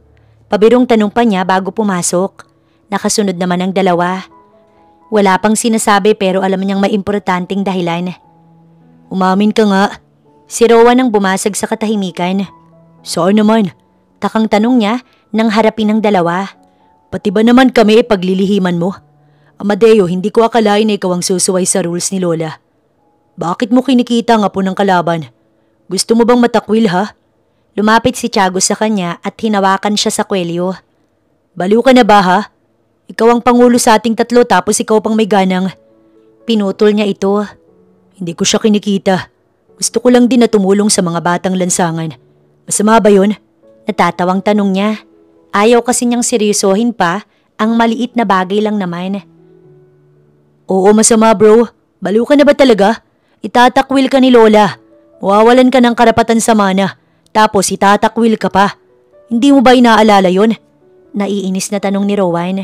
Pabirong tanong pa niya bago pumasok. Nakasunod naman ang dalawa. Wala pang sinasabi pero alam niyang may importanteng dahilan. Umamin ka nga. Si Rowan ang bumasag sa katahimikan. Saan naman? Takang tanong niya nang harapin ang dalawa. Pati ba naman kami paglilihiman mo? Amadeo, hindi ko akalain na ikaw ang susuway sa rules ni Lola. Bakit mo kinikita ang apo ng kalaban? Gusto mo bang matakwil ha? Lumapit si Tiago sa kanya at hinawakan siya sa kwelyo. Baliw ka na ba ha? Ikaw ang pangulo sa ating tatlo tapos ikaw pang may ganang. Pinutol niya ito. Hindi ko siya kinikita. Gusto ko lang din na tumulong sa mga batang lansangan. Masama ba yun? Natatawang tanong niya. Ayaw kasi niyang seryosohin pa, ang maliit na bagay lang naman. Oo, masama bro. Baliw ka na ba talaga? Itatakwil ka ni Lola. Mawawalan ka ng karapatan sa mana. Tapos itatakwil ka pa. Hindi mo ba inaalala yun? Naiinis na tanong ni Rowan.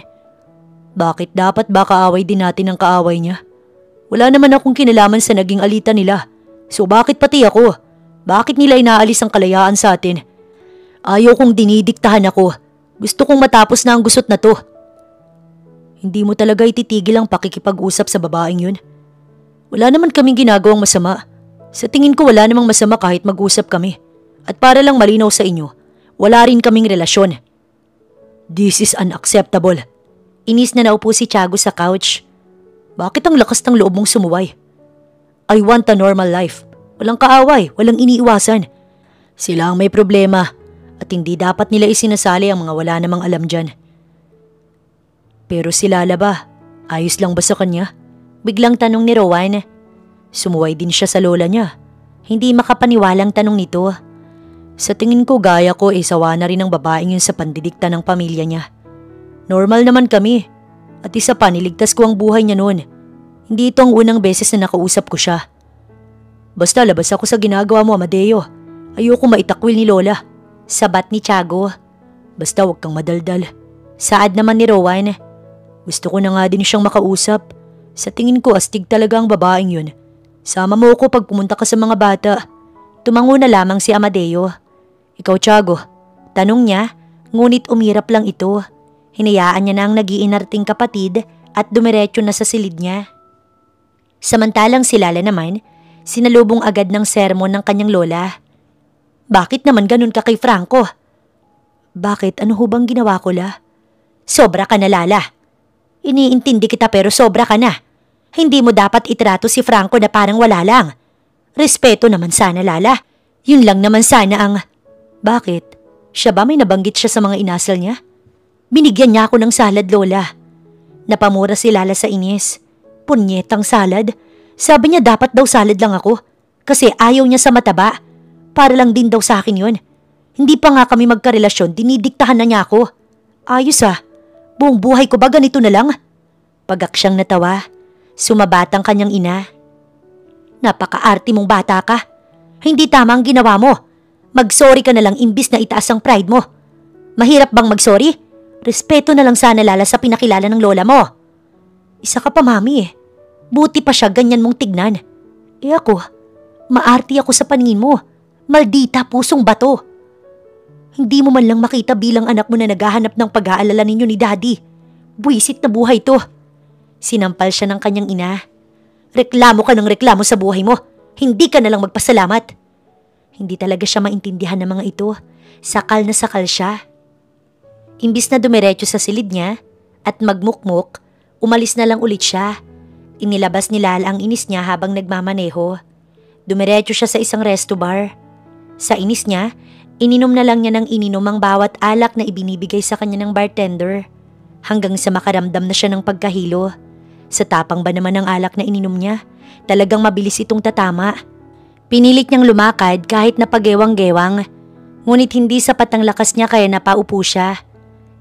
Bakit dapat ba kaaway din natin ang kaaway niya? Wala naman akong kinalaman sa naging alitan nila. So bakit pati ako? Bakit nila inaalis ang kalayaan sa atin? Ayaw kong dinidiktahan ako. Gusto kong matapos na ang gusot na to. Hindi mo talaga ititigil ang pakikipag-usap sa babaeng yun. Wala naman kaming ginagawang masama. Sa tingin ko wala namang masama kahit mag-usap kami. At para lang malinaw sa inyo, wala rin kaming relasyon. This is unacceptable. Inis na naupo si Tiago sa couch. Bakit ang lakas ng loob mong sumuway? I want a normal life. Walang kaaway, walang iniiwasan. Sila ang may problema at hindi dapat nila isinasali ang mga wala namang alam dyan. Pero si Lala ba? Ayos lang ba sa kanya? Biglang tanong ni Rowan. Sumuway din siya sa lola niya. Hindi makapaniwalang tanong nito. Sa tingin ko gaya ko sawa na rin ang babaeng yun sa pandidikta ng pamilya niya. Normal naman kami. At isa pa, niligtas ko ang buhay niya noon. Hindi ito ang unang beses na nakausap ko siya. Basta labas ako sa ginagawa mo, Amadeo. Ayoko maitakwil ni Lola. Sabat ni Tiago. Basta wag kang madaldal. Saad naman ni Rowan. Gusto ko na nga din siyang makausap. Sa tingin ko astig talaga ang babaeng yun. Sama mo ko pag pumunta ka sa mga bata. Tumango na lamang si Amadeo. Ikaw Tiago, tanong niya, ngunit umirap lang ito. Hinayaan niya na ang nag-iinarting kapatid at dumiretso na sa silid niya. Samantalang si Lala naman, sinalubong agad ng sermon ng kanyang lola. Bakit naman ganun ka kay Franco? Bakit? Ano hubang ginawa ko, La? Sobra ka na, Lala. Iniintindi kita pero sobra ka na. Hindi mo dapat itrato si Franco na parang wala lang. Respeto naman sana, Lala. Yun lang naman sana ang... Bakit? Siya ba may nabanggit siya sa mga inasal niya? Binigyan niya ako ng salad, Lola. Napamura si Lala sa inis. Punyetang salad. Sabi niya dapat daw salad lang ako. Kasi ayaw niya sa mataba. Para lang din daw sa akin yun. Hindi pa nga kami magkarelasyon, dinidiktahan na niya ako. Ayos ah. Buong buhay ko ba ganito na lang? Pagak siyang natawa. Sumabat ang kanyang ina. Napaka-arte mong bata ka. Hindi tama ang ginawa mo. Mag-sorry ka na lang imbis na itaas ang pride mo. Mahirap bang mag-sorry? Respeto na lang sana, Lala, sa pinakilala ng lola mo. Isa ka pa, Mami eh. Buti pa siya ganyan mong tignan. Eh ako, maarte ako sa paningin mo. Maldita pusong bato. Hindi mo man lang makita bilang anak mo na naghahanap ng pag-aalala ninyo ni Daddy. Buwisit na buhay to. Sinampal siya ng kanyang ina. Reklamo ka ng reklamo sa buhay mo. Hindi ka na lang magpasalamat. Hindi talaga siya maintindihan ng mga ito. Sakal na sakal siya. Imbis na dumiretso sa silid niya at magmukmuk, umalis na lang ulit siya. Inilabas ni Lala ang inis niya habang nagmamaneho. Dumiretso siya sa isang resto bar. Sa inis niya, ininom na lang niya ng ininom ang bawat alak na ibinibigay sa kanya ng bartender. Hanggang sa makaramdam na siya ng pagkahilo. Sa tapang ba naman ng alak na ininom niya, talagang mabilis itong tatama. Pinilit niyang lumakad kahit napagewang-gewang. Ngunit hindi sapat ang lakas niya kaya napaupo siya.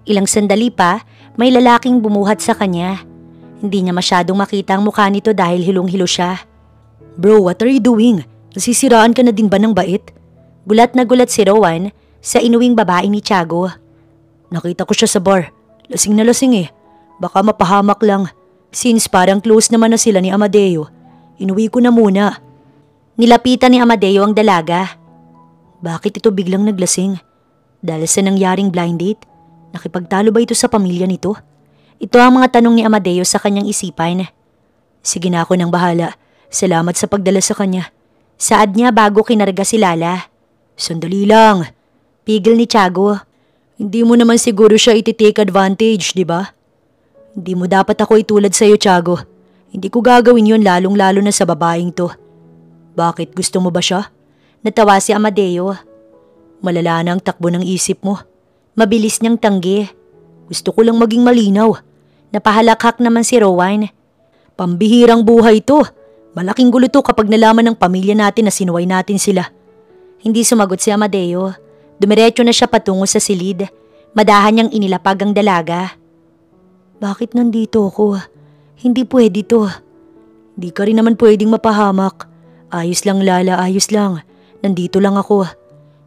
Ilang sandali pa, may lalaking bumuhat sa kanya. Hindi niya masyadong makita ang mukha nito dahil hilong-hilo siya. Bro, what are you doing? Nasisiraan ka na din ba ng bait? Gulat na gulat si Rowan sa inuwing babae ni Tiago. Nakita ko siya sa bar. Lasing na lasing eh. Baka mapahamak lang. Since parang close naman na sila ni Amadeo, inuwi ko na muna. Nilapitan ni Amadeo ang dalaga. Bakit ito biglang naglasing? Dahil sa nangyaring blind date? Nakipagtalo ba ito sa pamilya nito? Ito ang mga tanong ni Amadeo sa kanyang isipan. Sige na ako nang bahala. Salamat sa pagdala sa kanya. Saad niya bago kinarga si Lala. Sandali lang. Pigil ni Tiago. Hindi mo naman siguro siya iti-take advantage, di ba? Hindi mo dapat ako itulad sa'yo, Tiago. Hindi ko gagawin yun lalong-lalo na sa babaeng to. Bakit? Gusto mo ba siya? Natawa si Amadeo. Malala na ang takbo ng isip mo. Mabilis niyang tanggi. Gusto ko lang maging malinaw. Napahalakhak naman si Rowan. Pambihirang buhay to. Malaking gulo to kapag nalaman ng pamilya natin na sinuway natin sila. Hindi sumagot si Amadeo. Dumiretso na siya patungo sa silid. Madahan niyang inilapag ang dalaga. Bakit nandito ako? Hindi pwede to. Di ka rin naman pwedeng mapahamak. Ayos lang, Lala, ayos lang. Nandito lang ako.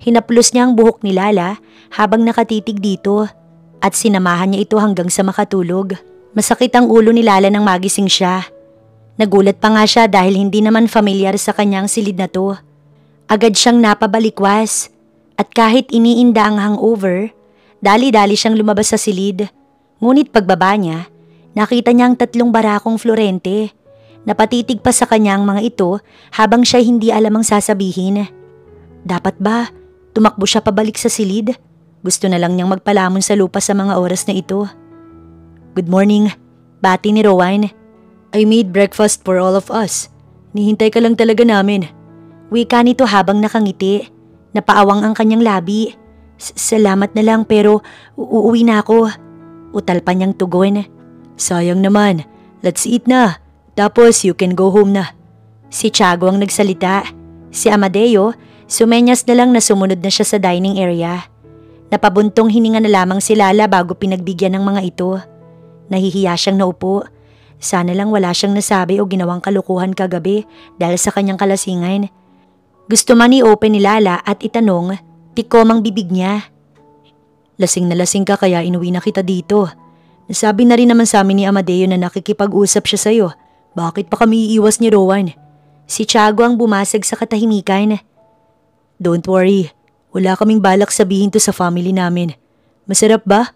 Hinaplos niya ang buhok ni Lala habang nakatitig dito at sinamahan niya ito hanggang sa makatulog. Masakit ang ulo ni Lala nang magising siya. Nagulat pa nga siya dahil hindi naman familiar sa kanyang silid na to. Agad siyang napabalikwas at kahit iniinda ang hangover, dali-dali siyang lumabas sa silid. Ngunit pagbaba niya, nakita niya ang 3 barakong Florente. Napatitig pa sa kanya ang mga ito habang siya hindi alam ang sasabihin. Dapat ba? Tumakbo siya pabalik sa silid? Gusto na lang niyang magpalamon sa lupa sa mga oras na ito. Good morning, bati ni Rowan. I made breakfast for all of us. Nihintay ka lang talaga namin. Wika nito habang nakangiti. Napaawang ang kanyang labi. Salamat na lang pero uuwi na ako. Utal pa niyang tugon. Sayang naman. Let's eat na. Tapos you can go home na. Si Tiago ang nagsalita. Si Amadeo, sumenyas na lang na sumunod na siya sa dining area. Napabuntong hininga na lamang si Lala bago pinagbigyan ng mga ito. Nahihiya siyang naupo. Sana lang wala siyang nasabi o ginawang kalukuhan kagabi dahil sa kanyang kalasingan. Gusto man i-open ni Lala at itanong, tikom ang bibig niya. Lasing na lasing ka kaya inuwi na kita dito. Nasabi na rin naman sa amin ni Amadeo na nakikipag-usap siya sa'yo. Bakit pa kami iiwas ni Rowan? Si Tiago ang bumasag sa katahimikan. Don't worry, wala kaming balak sabihin to sa family namin. Masarap ba?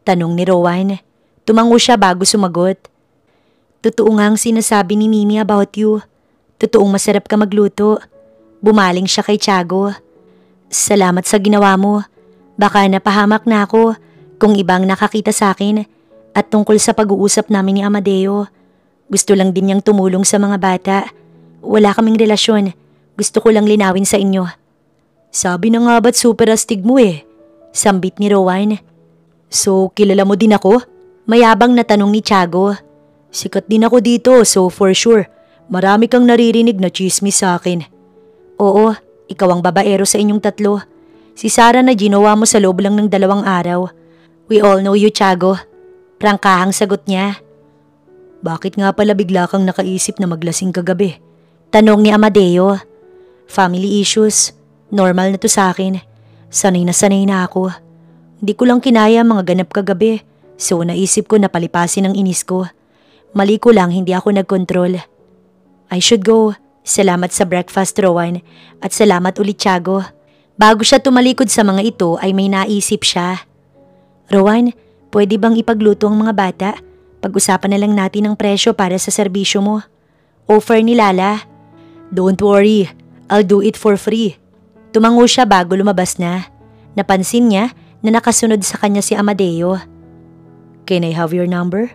Tanong ni Rowan. Tumango siya bago sumagot. Totoo nga ang sinasabi ni Mimi about you. Totoong masarap ka magluto. Bumaling siya kay Tiago. Salamat sa ginawa mo. Baka napahamak na ako kung ibang nakakita sa akin at tungkol sa pag-uusap namin ni Amadeo. Gusto lang din niyang tumulong sa mga bata. Wala kaming relasyon. Gusto ko lang linawin sa inyo. Sabi na nga ba't super astig mo eh? Sambit ni Rowan. So, kilala mo din ako? Mayabang na tanong ni Tiago. Sikat din ako dito so for sure, marami kang naririnig na chismis sa akin. Oo, ikaw ang babaero sa inyong tatlo. Si Sarah na ginawa mo sa loob lang ng 2 araw. We all know you, Tiago. Prangkahang sagot niya. Bakit nga pala bigla kang nakaisip na maglasing kagabi? Tanong ni Amadeo. Family issues. Normal na to sa akin. Sanay na ako. Hindi ko lang kinaya mga ganap kagabi. So naisip ko na palipasin ang inis ko. Mali ko lang hindi ako nagkontrol. I should go. Salamat sa breakfast, Rowan. At salamat ulit, Tiago. Bago siya tumalikod sa mga ito ay may naisip siya. Rowan, pwede bang ipagluto ang mga bata? Pag-usapan na lang natin ang presyo para sa serbisyo mo. Offer ni Lala. Don't worry, I'll do it for free. Tumango siya bago lumabas na. Napansin niya na nakasunod sa kanya si Amadeo. Can I have your number?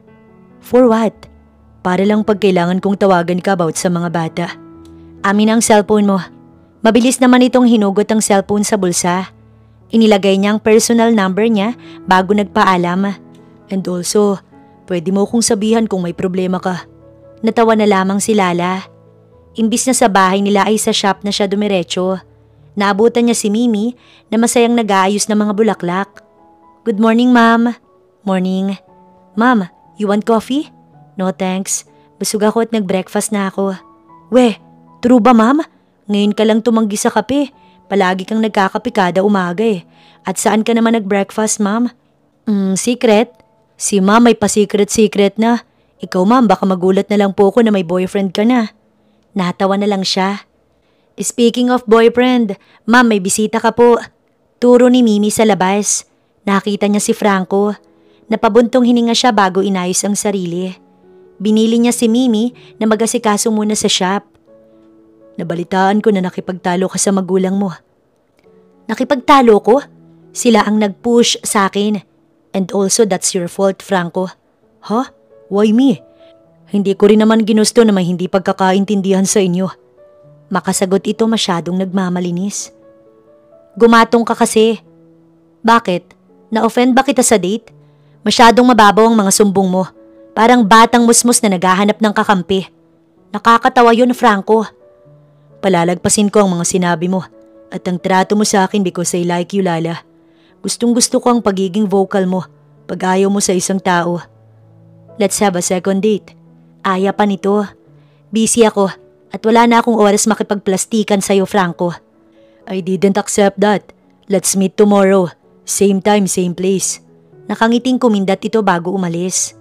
For what? Para lang pag kailangan kong tawagan ka about sa mga bata. Amin ang cellphone mo. Mabilis naman itong hinugot ang cellphone sa bulsa. Inilagay niya ang personal number niya bago nagpaalam. And also, pwede mo kong sabihan kung may problema ka. Natawa na lamang si Lala. Imbis na sa bahay nila ay sa shop na siya dumiretso. Naabutan niya si Mimi na masayang nag-aayos ng mga bulaklak. Good morning, ma'am. Morning. Ma'am, you want coffee? No thanks. Busog ako at nag-breakfast na ako. Weh, true ba ma'am? Ngayon ka lang tumanggi sa kape. Palagi kang nagkakape kada umaga eh. At saan ka naman nag-breakfast, ma'am? Secret? Si ma'am may pa-secret na. Ikaw ma'am, baka magulat na lang po ako na may boyfriend ka na. Natawa na lang siya. Speaking of boyfriend, ma'am may bisita ka po. Turo ni Mimi sa labas. Nakita niya si Franco. Napabuntong hininga siya bago inayos ang sarili. Binili niya si Mimi na mag-asikaso muna sa shop. Nabalitaan ko na nakipagtalo ka sa magulang mo. Nakipagtalo ko? Sila ang nag-push sa akin. And also that's your fault, Franco. Huh? Why me? Hindi ko rin naman ginusto na may hindi pagkakaintindihan sa inyo. Makasagot ito masyadong nagmamalinis. Gumatong ka kasi. Bakit? Na-offend ba kita sa date? Masyadong mababaw ang mga sumbong mo. Parang batang musmus na naghahanap ng kakampi. Nakakatawa yun, Franco. Palalagpasin ko ang mga sinabi mo at ang trato mo sa akin because I like you, Lala. Gustong gusto ko ang pagiging vocal mo pag ayaw mo sa isang tao. Let's have a second date. Aya pa nito. Busy ako at wala na akong oras makipagplastikan sa'yo, Franco. I didn't accept that. Let's meet tomorrow. Same time, same place. Nakangiting kumindat ito bago umalis.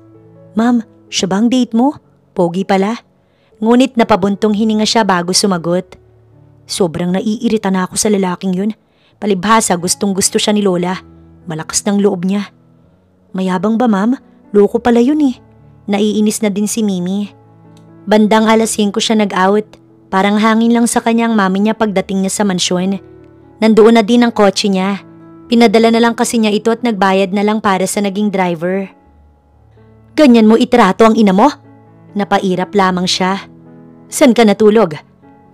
Ma'am, siya bang date mo? Pogi pala. Ngunit napabuntong hininga siya bago sumagot. Sobrang naiirita na ako sa lalaking yun. Palibhasa gustong gusto siya ni Lola. Malakas ng loob niya. Mayabang ba ma'am? Loko pala yun eh. Naiinis na din si Mimi. Bandang 5:00 siya nag-out. Parang hangin lang sa kanyang mami niya pagdating niya sa mansyon. Nandoon na din ang kotse niya. Pinadala na lang kasi niya ito at nagbayad na lang para sa naging driver. Ganyan mo itrato ang ina mo? Napairap lamang siya. San ka natulog?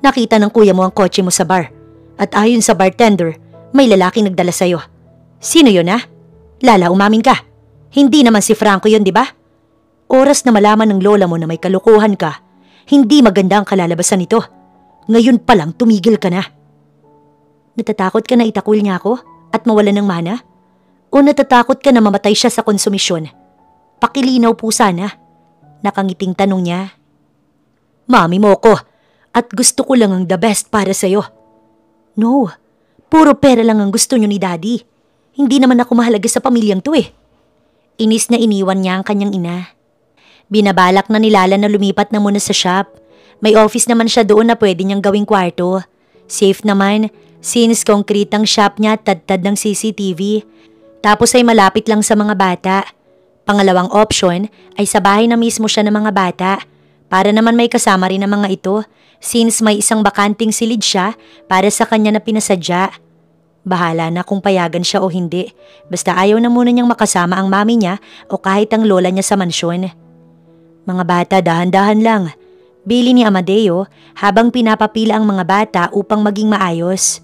Nakita ng kuya mo ang kotse mo sa bar. At ayon sa bartender, may lalaking nagdala sa'yo. Sino yun ha? Lala, umamin ka. Hindi naman si Franco yun, di ba? Oras na malaman ng lola mo na may kalukuhan ka, hindi maganda ang kalalabasan nito. Ngayon pa lang tumigil ka na. Natatakot ka na itakul niya ako at mawalan ng mana? O natatakot ka na mamatay siya sa konsumisyon? Pakilinaw po sana. Nakangiting tanong niya. Mami mo ko at gusto ko lang ang the best para sa'yo. No, puro pera lang ang gusto niyo ni Daddy. Hindi naman ako mahalaga sa pamilyang to eh. Inis na iniwan niya ang kanyang ina. Binabalak na ni Lala na lumipat na muna sa shop. May office naman siya doon na pwede niyang gawing kwarto. Safe naman, since concrete ang shop niya at tad-tad ng CCTV. Tapos ay malapit lang sa mga bata. Pangalawang option ay sa bahay na mismo siya ng mga bata. Para naman may kasama rin ang mga ito, since may isang bakanting silid siya para sa kanya na pinasadya. Bahala na kung payagan siya o hindi. Basta ayaw na muna niyang makasama ang mami niya o kahit ang lola niya sa mansyon. Mga bata, dahan-dahan lang. Bili ni Amadeo habang pinapapila ang mga bata upang maging maayos.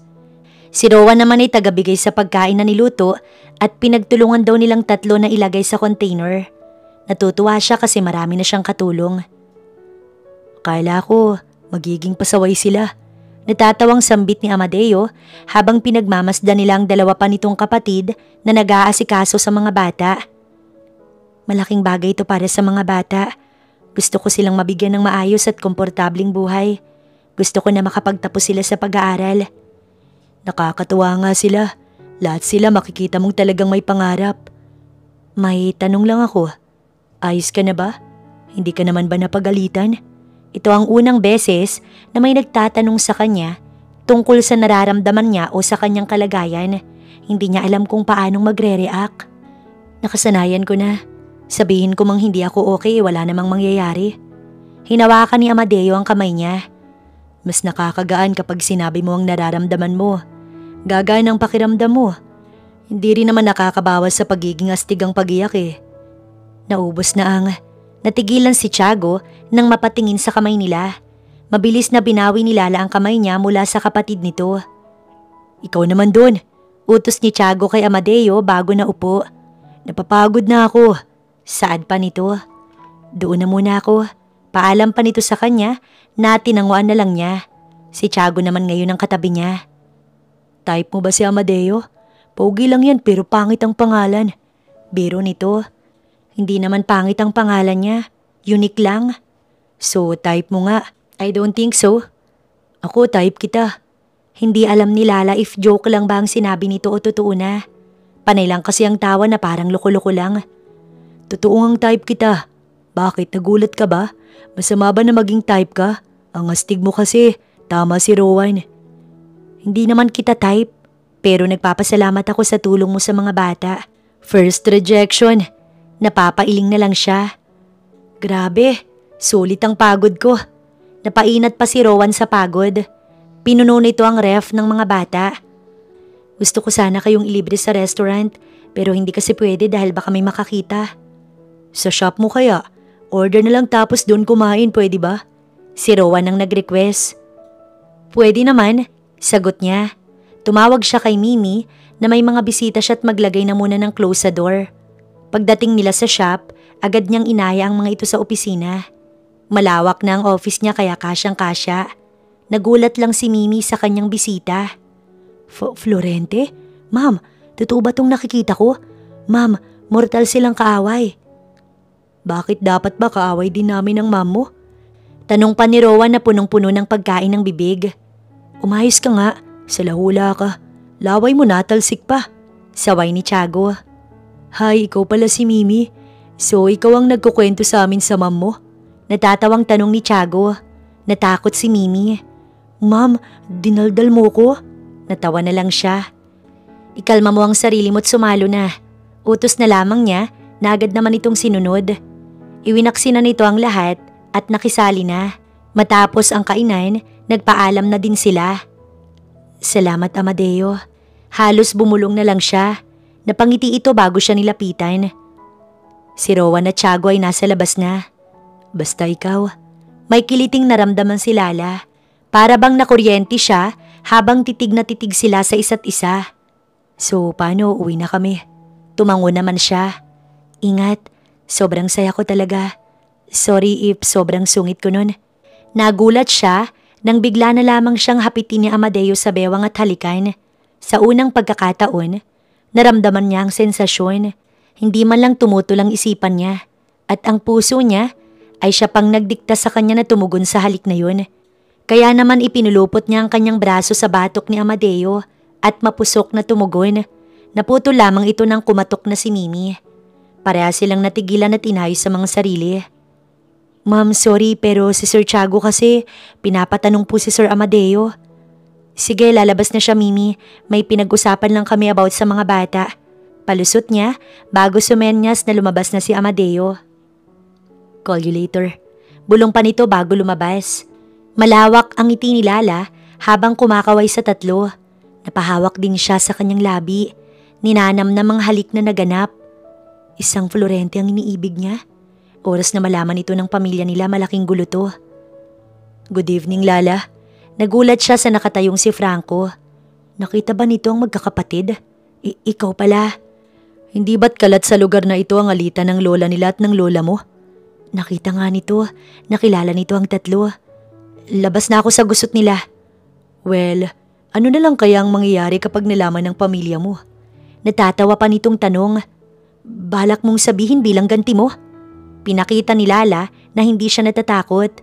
Si Rowan naman ay tagabigay sa pagkain na niluto at pinagtulungan daw nilang tatlo na ilagay sa container. Natutuwa siya kasi marami na siyang katulong. Akala ko magiging pasaway sila. Natatawang sambit ni Amadeo habang pinagmamasdan nila ang dalawa pa nitong kapatid na nag-aasikaso sa mga bata. Malaking bagay ito para sa mga bata. Gusto ko silang mabigyan ng maayos at komportabling buhay. Gusto ko na makapagtapos sila sa pag-aaral. Nakakatuwa nga sila. Lahat sila makikita mong talagang may pangarap. May tanong lang ako. Ayos ka na ba? Hindi ka naman ba napagalitan? Ito ang unang beses na may nagtatanong sa kanya tungkol sa nararamdaman niya o sa kanyang kalagayan. Hindi niya alam kung paanong magre-react. Nakasanayan ko na. Sabihin ko mang hindi ako okay, wala namang mangyayari. Hinawakan ni Amadeo ang kamay niya. Mas nakakagaan kapag sinabi mo ang nararamdaman mo. Gagaan ang pakiramdam mo. Hindi rin naman nakakabawas sa pagiging astig ang pag-iyak eh. Naubos na ang... Natigilan si Tiago nang mapatingin sa kamay nila. Mabilis na binawi ni Lala ang kamay niya mula sa kapatid nito. Ikaw naman dun. Utos ni Tiago kay Amadeo bago na upo. Napapagod na ako. Saad pa nito. Doon na muna ako. Paalam pa nito sa kanya na tinanguan na lang niya. Si Tiago naman ngayon ang katabi niya. Type mo ba si Amadeo? Pogi lang yan pero pangit ang pangalan. Biro nito. Hindi naman pangit ang pangalan niya. Unique lang. So type mo nga. I don't think so. Ako type kita. Hindi alam ni Lala if joke lang ba ang sinabi nito o totoo na. Panay lang kasi ang tawa na parang loko-loko lang. Totoo ang type kita. Bakit, nagulat ka ba? Masama ba na maging type ka? Ang astig mo kasi. Tama si Rowan. Hindi naman kita type. Pero nagpapasalamat ako sa tulong mo sa mga bata. First rejection. Napapailing na lang siya. Grabe, sulit ang pagod ko. Napainat pa si Rowan sa pagod. Pinuno nito ang ref ng mga bata. Gusto ko sana kayong ilibre sa restaurant pero hindi kasi pwede dahil baka may makakita. Sa shop mo kaya? Order na lang tapos doon kumain, pwede ba? Si Rowan ang nag-request. Pwede naman, sagot niya. Tumawag siya kay Mimi na may mga bisita siya at maglagay na muna ng close sa door. Pagdating nila sa shop, agad niyang inaya ang mga ito sa opisina. Malawak na ang office niya kaya kasyang-kasya. Nagulat lang si Mimi sa kanyang bisita. Florente? Ma'am, totoo ba tong nakikita ko? Ma'am, mortal silang kaaway. Bakit dapat ba kaaway din namin ng ma'am mo? Tanong pa ni Rowan na punong-puno ng pagkain ng bibig. Umayos ka nga, sa lahula ka. Laway mo na, talsik pa. Saway ni Tiago. Hay, ikaw pala si Mimi. So ikaw ang nagkukwento sa amin sa ma'am mo? Natatawang tanong ni Tiago. Natakot si Mimi. Ma'am, dinaldal mo ko? Natawa na lang siya. Ikalma mo ang sarili mo't sumalo na. Utos na lamang niya na agad naman itong sinunod. Iwinaksi na nito ang lahat at nakisali na. Matapos ang kainan, nagpaalam na din sila. Salamat Amadeo. Halos bumulong na lang siya. Napangiti ito bago siya nilapitan. Si Rowan at Tiago ay nasa labas na. Basta ikaw. May kiliting naramdaman si Lala. Para bang nakuryente siya habang titig na titig sila sa isa't isa. So paano, uwi na kami? Tumango naman siya. Ingat, sobrang saya ko talaga. Sorry if sobrang sungit ko nun. Nagulat siya nang bigla na lamang siyang hapitin ni Amadeo sa bewang at halikan. Sa unang pagkakataon, naramdaman niya ang sensasyon. Hindi man lang tumutol ang isipan niya. At ang puso niya ay siya pang nagdikta sa kanya na tumugon sa halik na yun. Kaya naman ipinulupot niya ang kanyang braso sa batok ni Amadeo at mapusok na tumugon. Naputol lamang ito ng kumatok na si Mimi. Pareha silang natigilan at inayos sa mga sarili. Ma'am, sorry pero si Sir Tiago kasi pinapatanong po si Sir Amadeo. Sige, lalabas na siya, Mimi. May pinag-usapan lang kami about sa mga bata. Palusot niya bago sumenyas na lumabas na si Amadeo. Call you later. Bulong pa nito bago lumabas. Malawak ang ngiti ni Lala habang kumakaway sa tatlo. Napahawak din siya sa kanyang labi. Ninanam na mga halik na naganap. Isang Florente ang iniibig niya. Oras na malaman ito ng pamilya nila, malaking gulo to. Good evening, Lala. Nagulat siya sa nakatayong si Franco. Nakita ba nito ang magkakapatid? Ikaw pala. Hindi ba't kalat sa lugar na ito ang alitan ng lola nila at ng lola mo? Nakita nga nito. Nakilala nito ang tatlo. Labas na ako sa gusot nila. Well, ano na lang kaya ang mangyayari kapag nalaman ng pamilya mo? Natatawa pa nitong tanong. Balak mong sabihin bilang ganti mo? Pinakita ni Lala na hindi siya natatakot.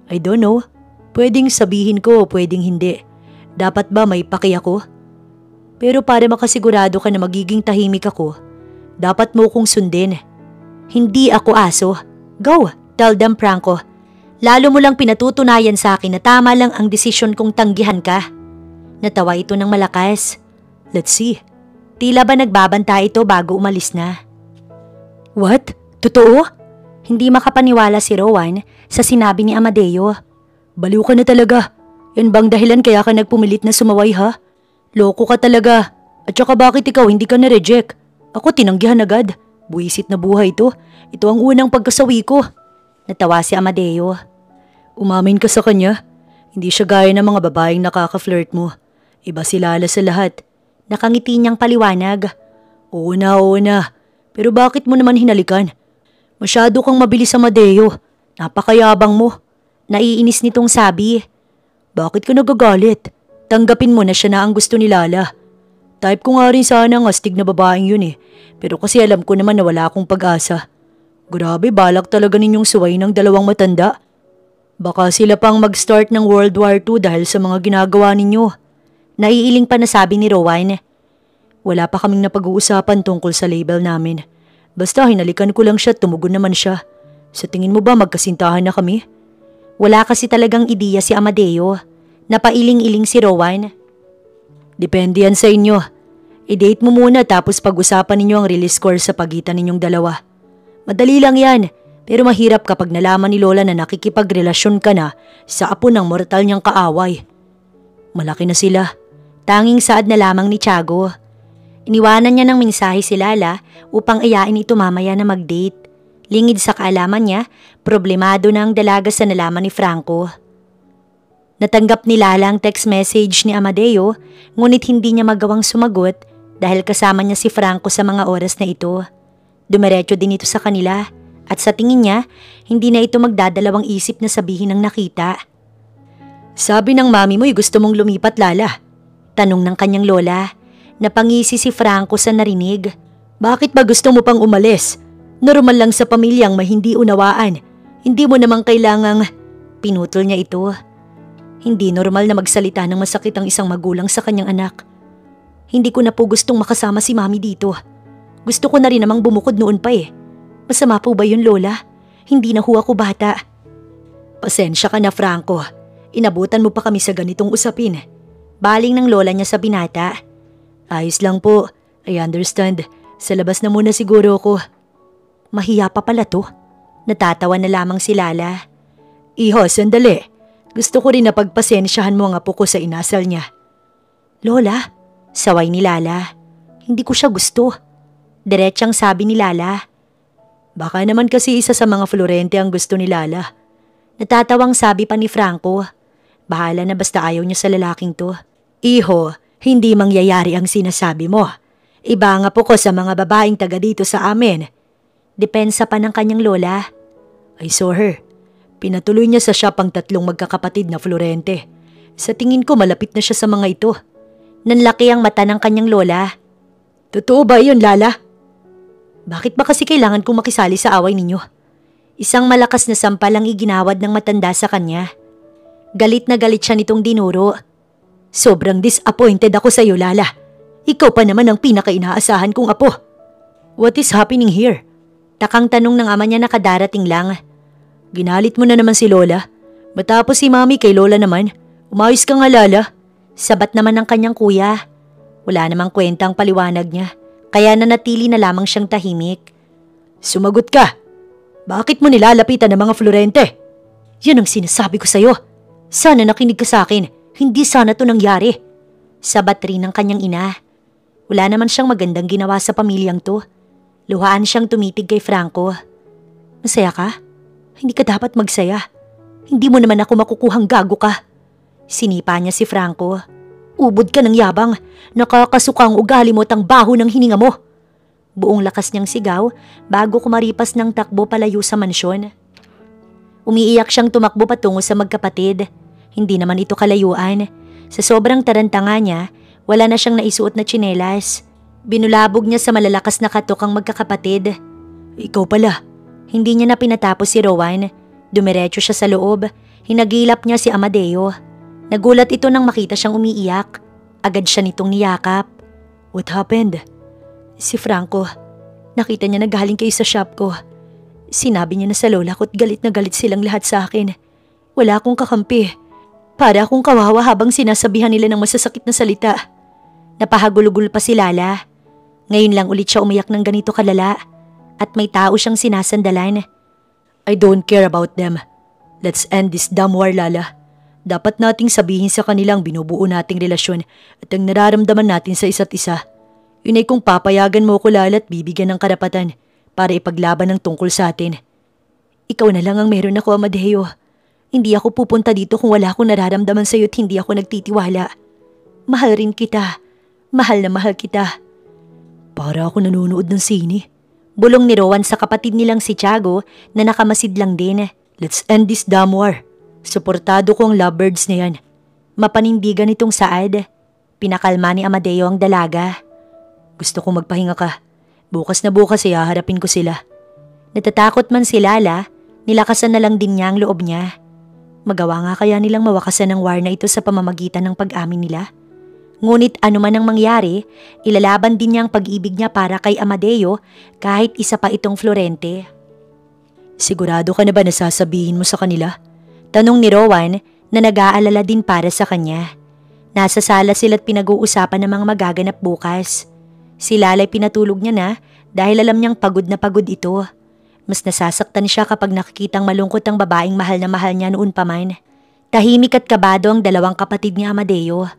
I don't know. Pwedeng sabihin ko o pwedeng hindi. Dapat ba may paki ako? Pero para makasigurado ka na magiging tahimik ako, dapat mo kong sundin. Hindi ako aso. Go, tell them, Franco. Lalo mo lang pinatutunayan sa akin na tama lang ang desisyon kong tanggihan ka. Natawa ito ng malakas. Let's see. Tila ba nagbabanta ito bago umalis na? What? Totoo? Hindi makapaniwala si Rowan sa sinabi ni Amadeo. Baliw ka na talaga. Yan bang dahilan kaya ka nagpumilit na sumaway ha? Loko ka talaga. At saka bakit ikaw hindi ka na-reject? Ako tinanggihan agad. Buwisit na buhay ito. Ito ang unang pagkasawi ko. Natawa si Amadeo. Umamin ka sa kanya. Hindi siya gaya ng mga babaeng nakaka-flirt mo. Iba si Lala sa lahat. Nakangiti niyang paliwanag. Oo na. Pero bakit mo naman hinalikan? Masyado kang mabilis, Amadeo. Napakayabang mo. Naiinis nitong sabi. Bakit ka nagagalit? Tanggapin mo na siya na ang gusto ni Lala. Type ko nga rin sana ang astig na babaeng yun eh. Pero kasi alam ko naman na wala akong pag-asa. Grabe, balak talaga ninyong suway ng dalawang matanda. Baka sila pang mag-start ng World War II dahil sa mga ginagawa ninyo. Naiiling pa na sabi ni Rowan. Wala pa kaming napag-uusapan tungkol sa label namin. Basta hinalikan ko lang siya at tumugon naman siya. Sa tingin mo ba magkasintahan na kami? Wala kasi talagang ideya si Amadeo. Napailing-iling si Rowan. Depende yan sa inyo. I-date mo muna tapos pag-usapan ninyo ang release score sa pagitan ninyong dalawa. Madali lang yan, pero mahirap kapag nalaman ni Lola na nakikipagrelasyon ka na sa apo ng mortal niyang kaaway. Malaki na sila. Tanging saad na lamang ni Tiago. Iniwanan niya ng mensahe si Lala upang ayain ito mamaya na mag-date. Lingid sa kaalaman niya, problemado na ang dalaga sa nalaman ni Franco. Natanggap ni Lala ang text message ni Amadeo, ngunit hindi niya magawang sumagot dahil kasama niya si Franco sa mga oras na ito. Dumiretso din ito sa kanila at sa tingin niya, hindi na ito magdadalawang isip na sabihin ang nakita. Sabi ng mami mo'y gusto mong lumipat, Lala. Tanong ng kanyang lola. Napangisi si Franco sa narinig. Bakit ba gusto mo pang umalis? Normal lang sa pamilyang may hindi unawaan. Hindi mo namang kailangang... Pinutol niya ito. Hindi normal na magsalita ng masakit ang isang magulang sa kanyang anak. Hindi ko na po gustong makasama si mami dito. Gusto ko na rin namang bumukod noon pa eh. Masama po ba yun, Lola? Hindi na ho ako bata. Pasensya ka na, Franco. Inabutan mo pa kami sa ganitong usapin. Baling ng lola niya sa binata. Ayos lang po. I understand. Sa labas na muna siguro ako. Mahiya pa pala to. Natatawa na lamang si Lala. Iho, sandali. Gusto ko rin na pagpasensyahan mo ang apo ko sa inasal niya. Lola, saway ni Lala. Hindi ko siya gusto. Diretsang sabi ni Lala. Baka naman kasi isa sa mga Florente ang gusto ni Lala. Natatawang sabi pa ni Franco. Bahala na basta ayaw niya sa lalaking to. Iho, hindi mangyayari ang sinasabi mo. Iba nga po ko sa mga babaeng taga dito sa amin. Depensa pa ng kanyang lola. I saw her. Pinatuloy niya sa shop ang tatlong magkakapatid na Florente. Sa tingin ko malapit na siya sa mga ito. Nanlaki ang mata ng kanyang lola. Totoo ba yun, Lala? Bakit ba kasi kailangan kong makisali sa away ninyo? Isang malakas na sampal ang iginawad ng matanda sa kanya. Galit na galit siya nitong dinuro. Sobrang disappointed ako sa iyo, Lala. Ikaw pa naman ang pinaka-inaasahan kong apo. What is happening here? Takang tanong ng ama niya na kadarating lang. Ginalit mo na naman si Lola. Matapos si Mami kay Lola naman. Umayos ka nga, Lala. Sabat naman ng kanyang kuya. Wala namang kwentang paliwanag niya. Kaya nanatili na lamang siyang tahimik. Sumagot ka. Bakit mo nilalapitan ng mga Florente? Yun ang sinasabi ko sa'yo. Sana nakinig ka sa akin. Hindi sana to nangyari. Sabat rin ng kanyang ina. Wala naman siyang magandang ginawa sa pamilyang to. Luhaan siyang tumitig kay Franco. Masaya ka? Hindi ka dapat magsaya. Hindi mo naman ako makukuhang gago ka. Sinipa niya si Franco. Ubod ka ng yabang. Nakakasuka ang ugali mo at ang baho ng hininga mo. Buong lakas niyang sigaw bago kumaripas ng takbo palayo sa mansyon. Umiiyak siyang tumakbo patungo sa magkapatid. Hindi naman ito kalayuan. Sa sobrang taranta nga niya, wala na siyang naisuot na tsinelas. Binulabog niya sa malalakas na katok ang magkakapatid. Ikaw pala. Hindi niya na pinatapos si Rowan. Dumiretso siya sa loob. Hinagilap niya si Amadeo. Nagulat ito nang makita siyang umiiyak. Agad siya nitong niyakap. What happened? Si Franco. Nakita niya na galing kayo sa shop ko. Sinabi niya na sa lola ko't galit na galit silang lahat sa akin. Wala akong kakampi. Para akong kawawa habang sinasabihan nila ng masasakit na salita. Napahagulugol pa si Lala. Ngayon lang ulit siya umiyak ng ganito kalala. At may tao siyang sinasandalan. I don't care about them. Let's end this damn war, Lala. Dapat nating sabihin sa kanilang binubuo nating relasyon at ang nararamdaman natin sa isa't isa. Yun ay kung papayagan mo ko, Lala, at bibigyan ng karapatan para ipaglaban ng tungkol sa atin. Ikaw na lang ang meron ako, Amadeo. Hindi ako pupunta dito kung wala akong nararamdaman sa'yo at hindi ako nagtitiwala. Mahal rin kita. Mahal na mahal kita. Para ako nanonood ng sine. Bulong ni Rowan sa kapatid nilang si Tiago na nakamasid lang din. Let's end this damn war. Suportado ko ang lovebirds na yan. Mapanindigan itong Saad. Pinakalma ni Amadeo ang dalaga. Gusto kong magpahinga ka. Bukas na bukas ay haharapin ko sila. Natatakot man si Lala, nilakasan na lang din niya ang loob niya. Magawa nga kaya nilang mawakasan ng war na ito sa pamamagitan ng pag-amin nila? Ngunit anuman ang mangyari, ilalaban din niya ang pag-ibig niya para kay Amadeo kahit isa pa itong Florente. Sigurado ka na ba na sasabihin mo sa kanila? Tanong ni Rowan na nag-aalala din para sa kanya. Nasa sala sila't pinag-uusapan ng mga magaganap bukas. Si Lalay pinatulog niya na dahil alam niyang pagod na pagod ito. Mas nasasaktan siya kapag nakikitang malungkot ang babaeng mahal na mahal niya noon pa man. Tahimik at kabado ang dalawang kapatid ni Amadeo.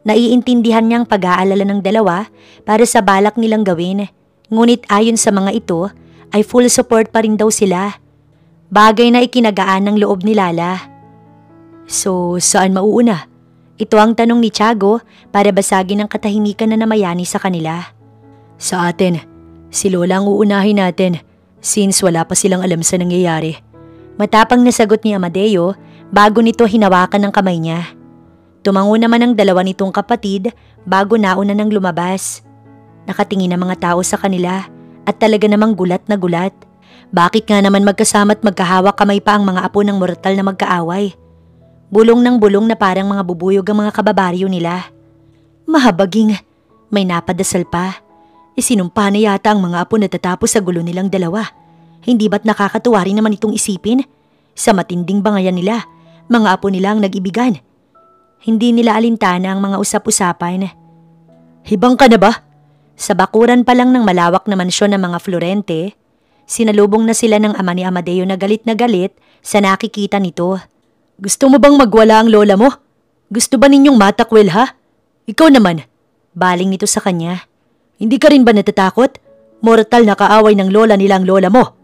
Naiintindihan niyang pag-aalala ng dalawa para sa balak nilang gawin. Ngunit ayon sa mga ito ay full support pa rin daw sila. Bagay na ikinagaan ng loob ni Lala. So, saan mauuna? Ito ang tanong ni Tiago para basagin ang katahimikan na namayani sa kanila. Sa atin, si Lola ang uunahin natin since wala pa silang alam sa nangyayari. Matapang na sagot ni Amadeo bago nito hinawakan ng kamay niya. Tumango naman ang dalawa nitong kapatid bago nauna nang lumabas. Nakatingin ang mga tao sa kanila at talaga namang gulat na gulat. Bakit nga naman magkasama't magkahawak kamay pa ang mga apo ng mortal na magkaaway? Bulong ng bulong na parang mga bubuyog ang mga kababaryo nila. Mahabaging, may napadasal pa. Isinumpa na yata ang mga apo na tatapos sa gulo nilang dalawa. Hindi ba't nakakatuwa rin naman itong isipin? Sa matinding bangayan nila, mga apo nila ang nag-ibigan. Hindi nila alintana ang mga usap-usapan. Hibang ka na ba? Sa bakuran pa lang ng malawak na mansyon ng mga Florente, sinalubong na sila ng ama ni Amadeo na galit sa nakikita nito. Gusto mo bang magwala ang lola mo? Gusto ba ninyong matakwil ha? Ikaw naman. Baling nito sa kanya. Hindi ka rin ba natatakot? Mortal na kaaway ng lola nila ang lola mo.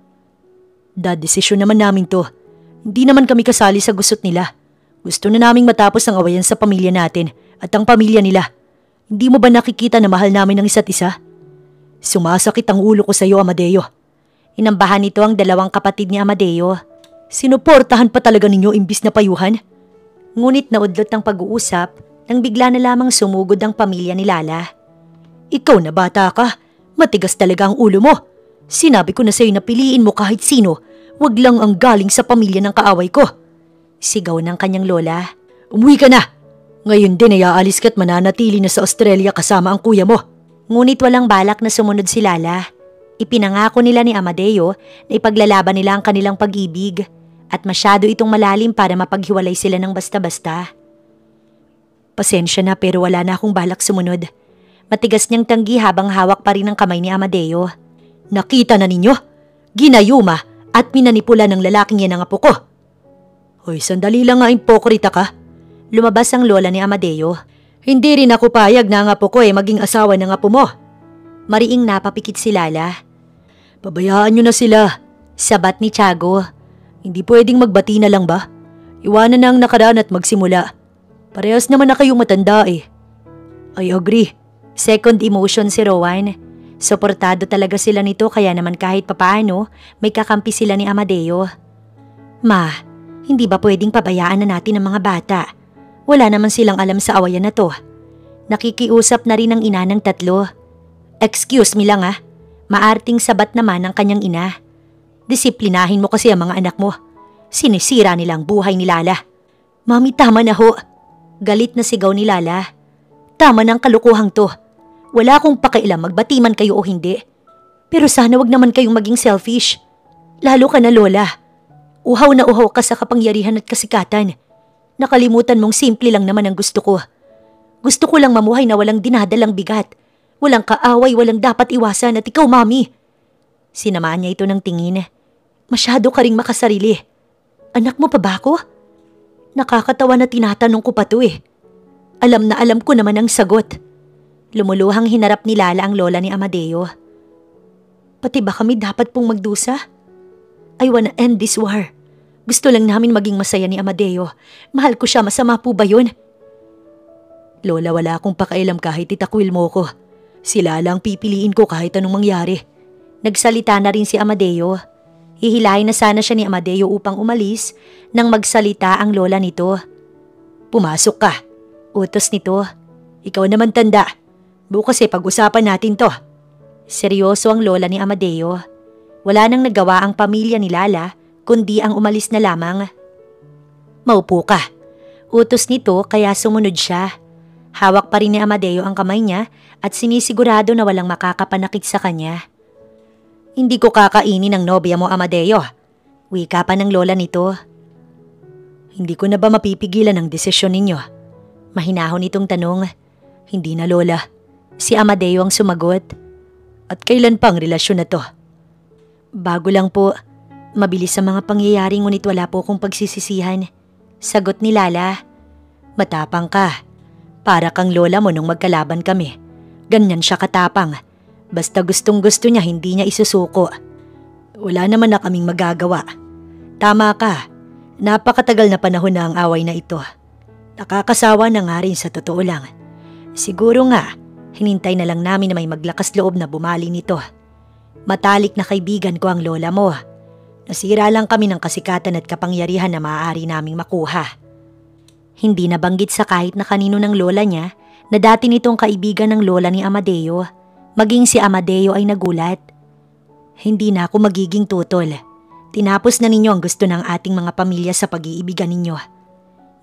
Dad, desisyon naman namin to. Hindi naman kami kasali sa gusot nila. Gusto na naming matapos ang awayan sa pamilya natin at ang pamilya nila. Hindi mo ba nakikita na mahal namin ang isa't isa? Sumasakit ang ulo ko sa iyo, Amadeo. Inambahan nito ang dalawang kapatid ni Amadeo. Sinuportahan pa talaga ninyo imbis na payuhan? Ngunit naudlot ang pag-uusap nang bigla na lamang sumugod ang pamilya ni Lala. Ikaw na bata ka. Matigas talaga ang ulo mo. Sinabi ko na sa'yo na piliin mo kahit sino. Wag lang ang galing sa pamilya ng kaaway ko. Sigaw ng kanyang lola. Umuwi ka na! Ngayon din ay aalis ka't mananatili na sa Australia kasama ang kuya mo. Ngunit walang balak na sumunod si Lala. Ipinangako nila ni Amadeo na ipaglalaban nila ang kanilang pag-ibig at masyado itong malalim para mapaghiwalay sila ng basta-basta. Pasensya na pero wala na akong balak sumunod. Matigas niyang tanggi habang hawak pa rin ang kamay ni Amadeo. Nakita na ninyo? Ginayuma at minanipula ng lalaking yan ang apo ko. Hoy, sandali lang nga, impokrita ka. Lumabas ang lola ni Amadeo. Hindi rin ako payag na ang apo ko maging asawa ng apo mo. Mariing napapikit si Lala. Pabayaan nyo na sila. Sabat ni Tiago. Hindi pwedeng magbati na lang ba? Iwanan na ang nakaraan at magsimula. Parehas naman na kayong matanda I agree. Second emotion si Rowan. Suportado talaga sila nito kaya naman kahit papaano may kakampi sila ni Amadeo. Ma, hindi ba pwedeng pabayaan na natin ang mga bata? Wala naman silang alam sa awayan na to. Nakikiusap na rin ang ina ng tatlo. Excuse me lang Maarting sabat naman ang kanyang ina. Disiplinahin mo kasi ang mga anak mo. Sinisira nila ang buhay ni Lala. Mami, tama na ho. Galit na sigaw ni Lala. Tama na ang kalukuhang to. Wala akong pakialam magbati man kayo o hindi. Pero sana wag naman kayong maging selfish. Lalo ka na lola. Uhaw na uhaw ka sa kapangyarihan at kasikatan. Nakalimutan mong simple lang naman ang gusto ko. Gusto ko lang mamuhay na walang dinadalang bigat. Walang kaaway, walang dapat iwasan at ikaw, mami. Sinamaan niya ito ng tingin. Masyado ka ring makasarili. Anak mo pa ba ako? Nakakatawa na tinatanong ko pa to Alam na alam ko naman ang sagot. Lumuluhang hinarap ni Lala ang lola ni Amadeo. Pati ba kami dapat pong magdusa? I wanna end this war. Gusto lang namin maging masaya ni Amadeo. Mahal ko siya, masama po ba yun? Lola, wala akong pakailam kahit itakwil mo ko. Si Lala ang pipiliin ko kahit anong mangyari. Nagsalita na rin si Amadeo. Hihilahin na sana siya ni Amadeo upang umalis nang magsalita ang lola nito. Pumasok ka. Utos nito. Ikaw naman tanda. Bukas pag-usapan natin to. Seryoso ang lola ni Amadeo. Wala nang nagawa ang pamilya ni Lala kundi ang umalis na lamang. Maupo ka. Utos nito kaya sumunod siya. Hawak pa rin ni Amadeo ang kamay niya at sinisigurado na walang makakapanakit sa kanya. Hindi ko kakainin ang nobya mo, Amadeo. Wika pa ng lola nito. Hindi ko na ba mapipigilan ang desisyon ninyo? Mahinahon itong tanong. Hindi na, lola. Si Amadeo ang sumagot. At kailan pa ang relasyon na to? Bago lang po. Mabilis sa mga pangyayari ngunit wala po akong pagsisisihan. Sagot ni Lala. Matapang ka. Para kang lola mo nung magkalaban kami. Ganyan siya katapang. Basta gustong gusto niya hindi niya isusuko. Wala naman na kaming magagawa. Tama ka. Napakatagal na panahon na ang away na ito. Nakakasawa na nga rin sa totoo lang. Siguro nga, hinintay na lang namin na may maglakas loob na bumali nito. Matalik na kaibigan ko ang lola mo. Nasira lang kami ng kasikatan at kapangyarihan na maaari naming makuha. Hindi nabanggit sa kahit na kanino ng lola niya na dati nitong kaibigan ng lola ni Amadeo. Maging si Amadeo ay nagulat. Hindi na ako magiging tutol. Tinapos na ninyo ang gusto ng ating mga pamilya sa pag-iibigan ninyo.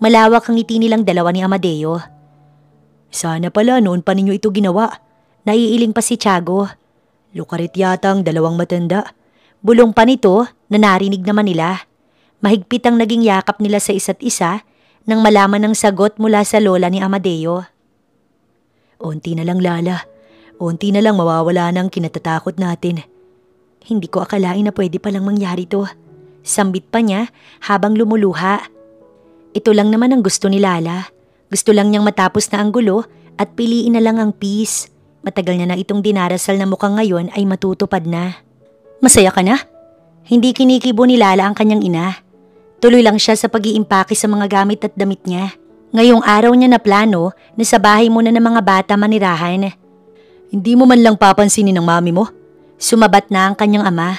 Malawak ang ngiti nilang dalawa ni Amadeo. Sana pala noon pa ninyo ito ginawa. Naiiling pa si Tiago. Lukarit yata ang dalawang matanda. Bulong pa nito na narinig naman nila. Mahigpit ang naging yakap nila sa isa't isa nang malaman ng sagot mula sa lola ni Amadeo. Unti na lang, Lala. Unti na lang mawawala na ang kinatatakot natin. Hindi ko akalain na pwede palang mangyari to. Sambit pa niya habang lumuluha. Ito lang naman ang gusto ni Lala. Gusto lang niyang matapos na ang gulo at piliin na lang ang peace. Matagal niya na itong dinarasal na mukhang ngayon ay matutupad na. Masaya ka na? Hindi kinikibo ni Lala ang kanyang ina. Tuloy lang siya sa pag-iimpake sa mga gamit at damit niya. Ngayong araw niya na plano na sa bahay muna ng mga bata manirahan. Hindi mo man lang papansinin ng mami mo? Sumabat na ang kanyang ama.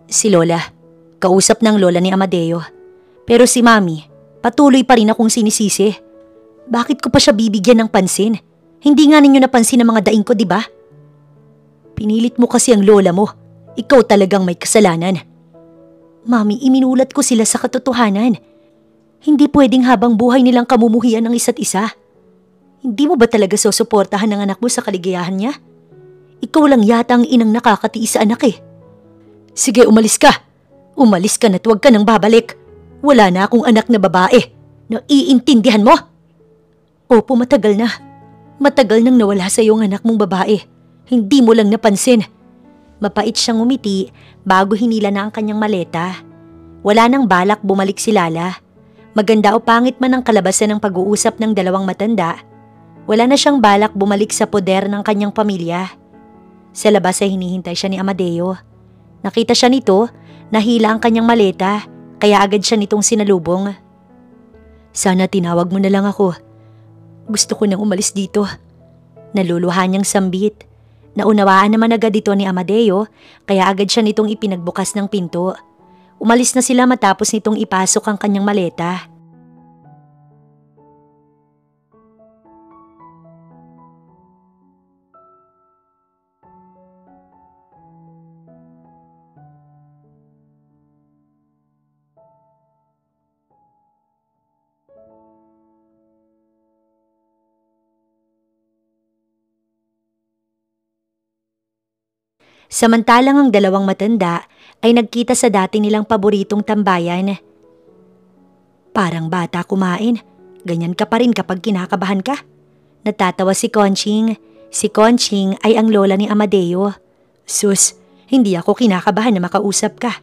Si Lola, kausap ng lola ni Amadeo. Pero si mami, patuloy pa rin akong sinisisi. Bakit ko pa siya bibigyan ng pansin? Hindi nga ninyo napansin ang mga daing ko, di ba? Pinilit mo kasi ang lola mo. Ikaw talagang may kasalanan. Mami, iminulat ko sila sa katotohanan. Hindi pwedeng habang buhay nilang kamumuhian ng isa't isa. Hindi mo ba talaga susuportahan ng anak mo sa kaligayahan niya? Ikaw lang yata ang inang nakakatiis sa anak eh. Sige, umalis ka. Umalis ka na't huwag ka nang babalik. Wala na akong anak na babae. Naiintindihan mo? Opo, matagal na. Matagal nang nawala sa iyong anak mong babae. Hindi mo lang napansin. Mapait siyang umiti bago hinila na ang kanyang maleta. Wala nang balak bumalik si Lala. Maganda o pangit man ang kalabasan ng pag-uusap ng dalawang matanda, wala na siyang balak bumalik sa poder ng kanyang pamilya. Sa labas ay hinihintay siya ni Amadeo. Nakita siya nito, nahila ang kanyang maleta, kaya agad siya nitong sinalubong. Sana tinawag mo na lang ako. Gusto ko nang umalis dito. Naluluha niyang sambit. Naunawaan naman agad ito ni Amadeo, kaya agad siya nitong ipinagbukas ng pinto. Umalis na sila matapos nitong ipasok ang kanyang maleta. Samantalang ang dalawang matanda ay nagkita sa dati nilang paboritong tambayan. Parang bata kumain. Ganyan ka pa rin kapag kinakabahan ka. Natatawa si Conching. Si Conching ay ang lola ni Amadeo. Sus, hindi ako kinakabahan na makausap ka.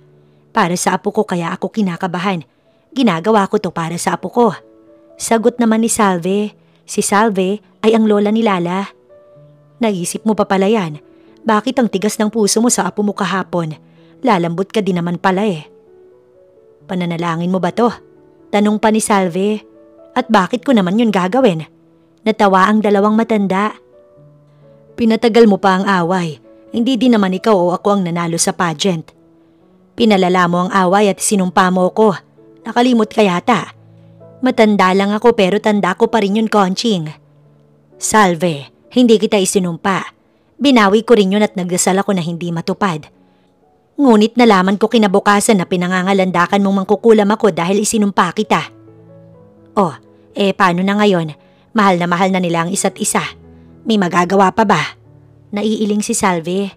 Para sa apo ko kaya ako kinakabahan. Ginagawa ko to para sa apo ko. Sagot naman ni Salve. Si Salve ay ang lola ni Lala. Naisip mo pa pala yan. Bakit ang tigas ng puso mo sa apo mo kahapon? Lalambot ka din naman pala eh. Pananalangin mo ba to? Tanong pa ni Salve. At bakit ko naman yun gagawin? Natawa ang dalawang matanda. Pinatagal mo pa ang away. Hindi din naman ikaw o ako ang nanalo sa pageant. Pinalala mo ang away at sinumpa mo ko. Nakalimot ka yata. Matanda lang ako pero tanda ko pa rin yun, Conching. Salve, hindi kita isinumpa. Binawi ko rin yun at nagdasal ako na hindi matupad. Ngunit nalaman ko kinabukasan na pinangangalandakan mong mangkukulam ako dahil isinumpa kita. Oh, paano na ngayon? Mahal na nila ang isa't isa. May magagawa pa ba? Naiiling si Salve.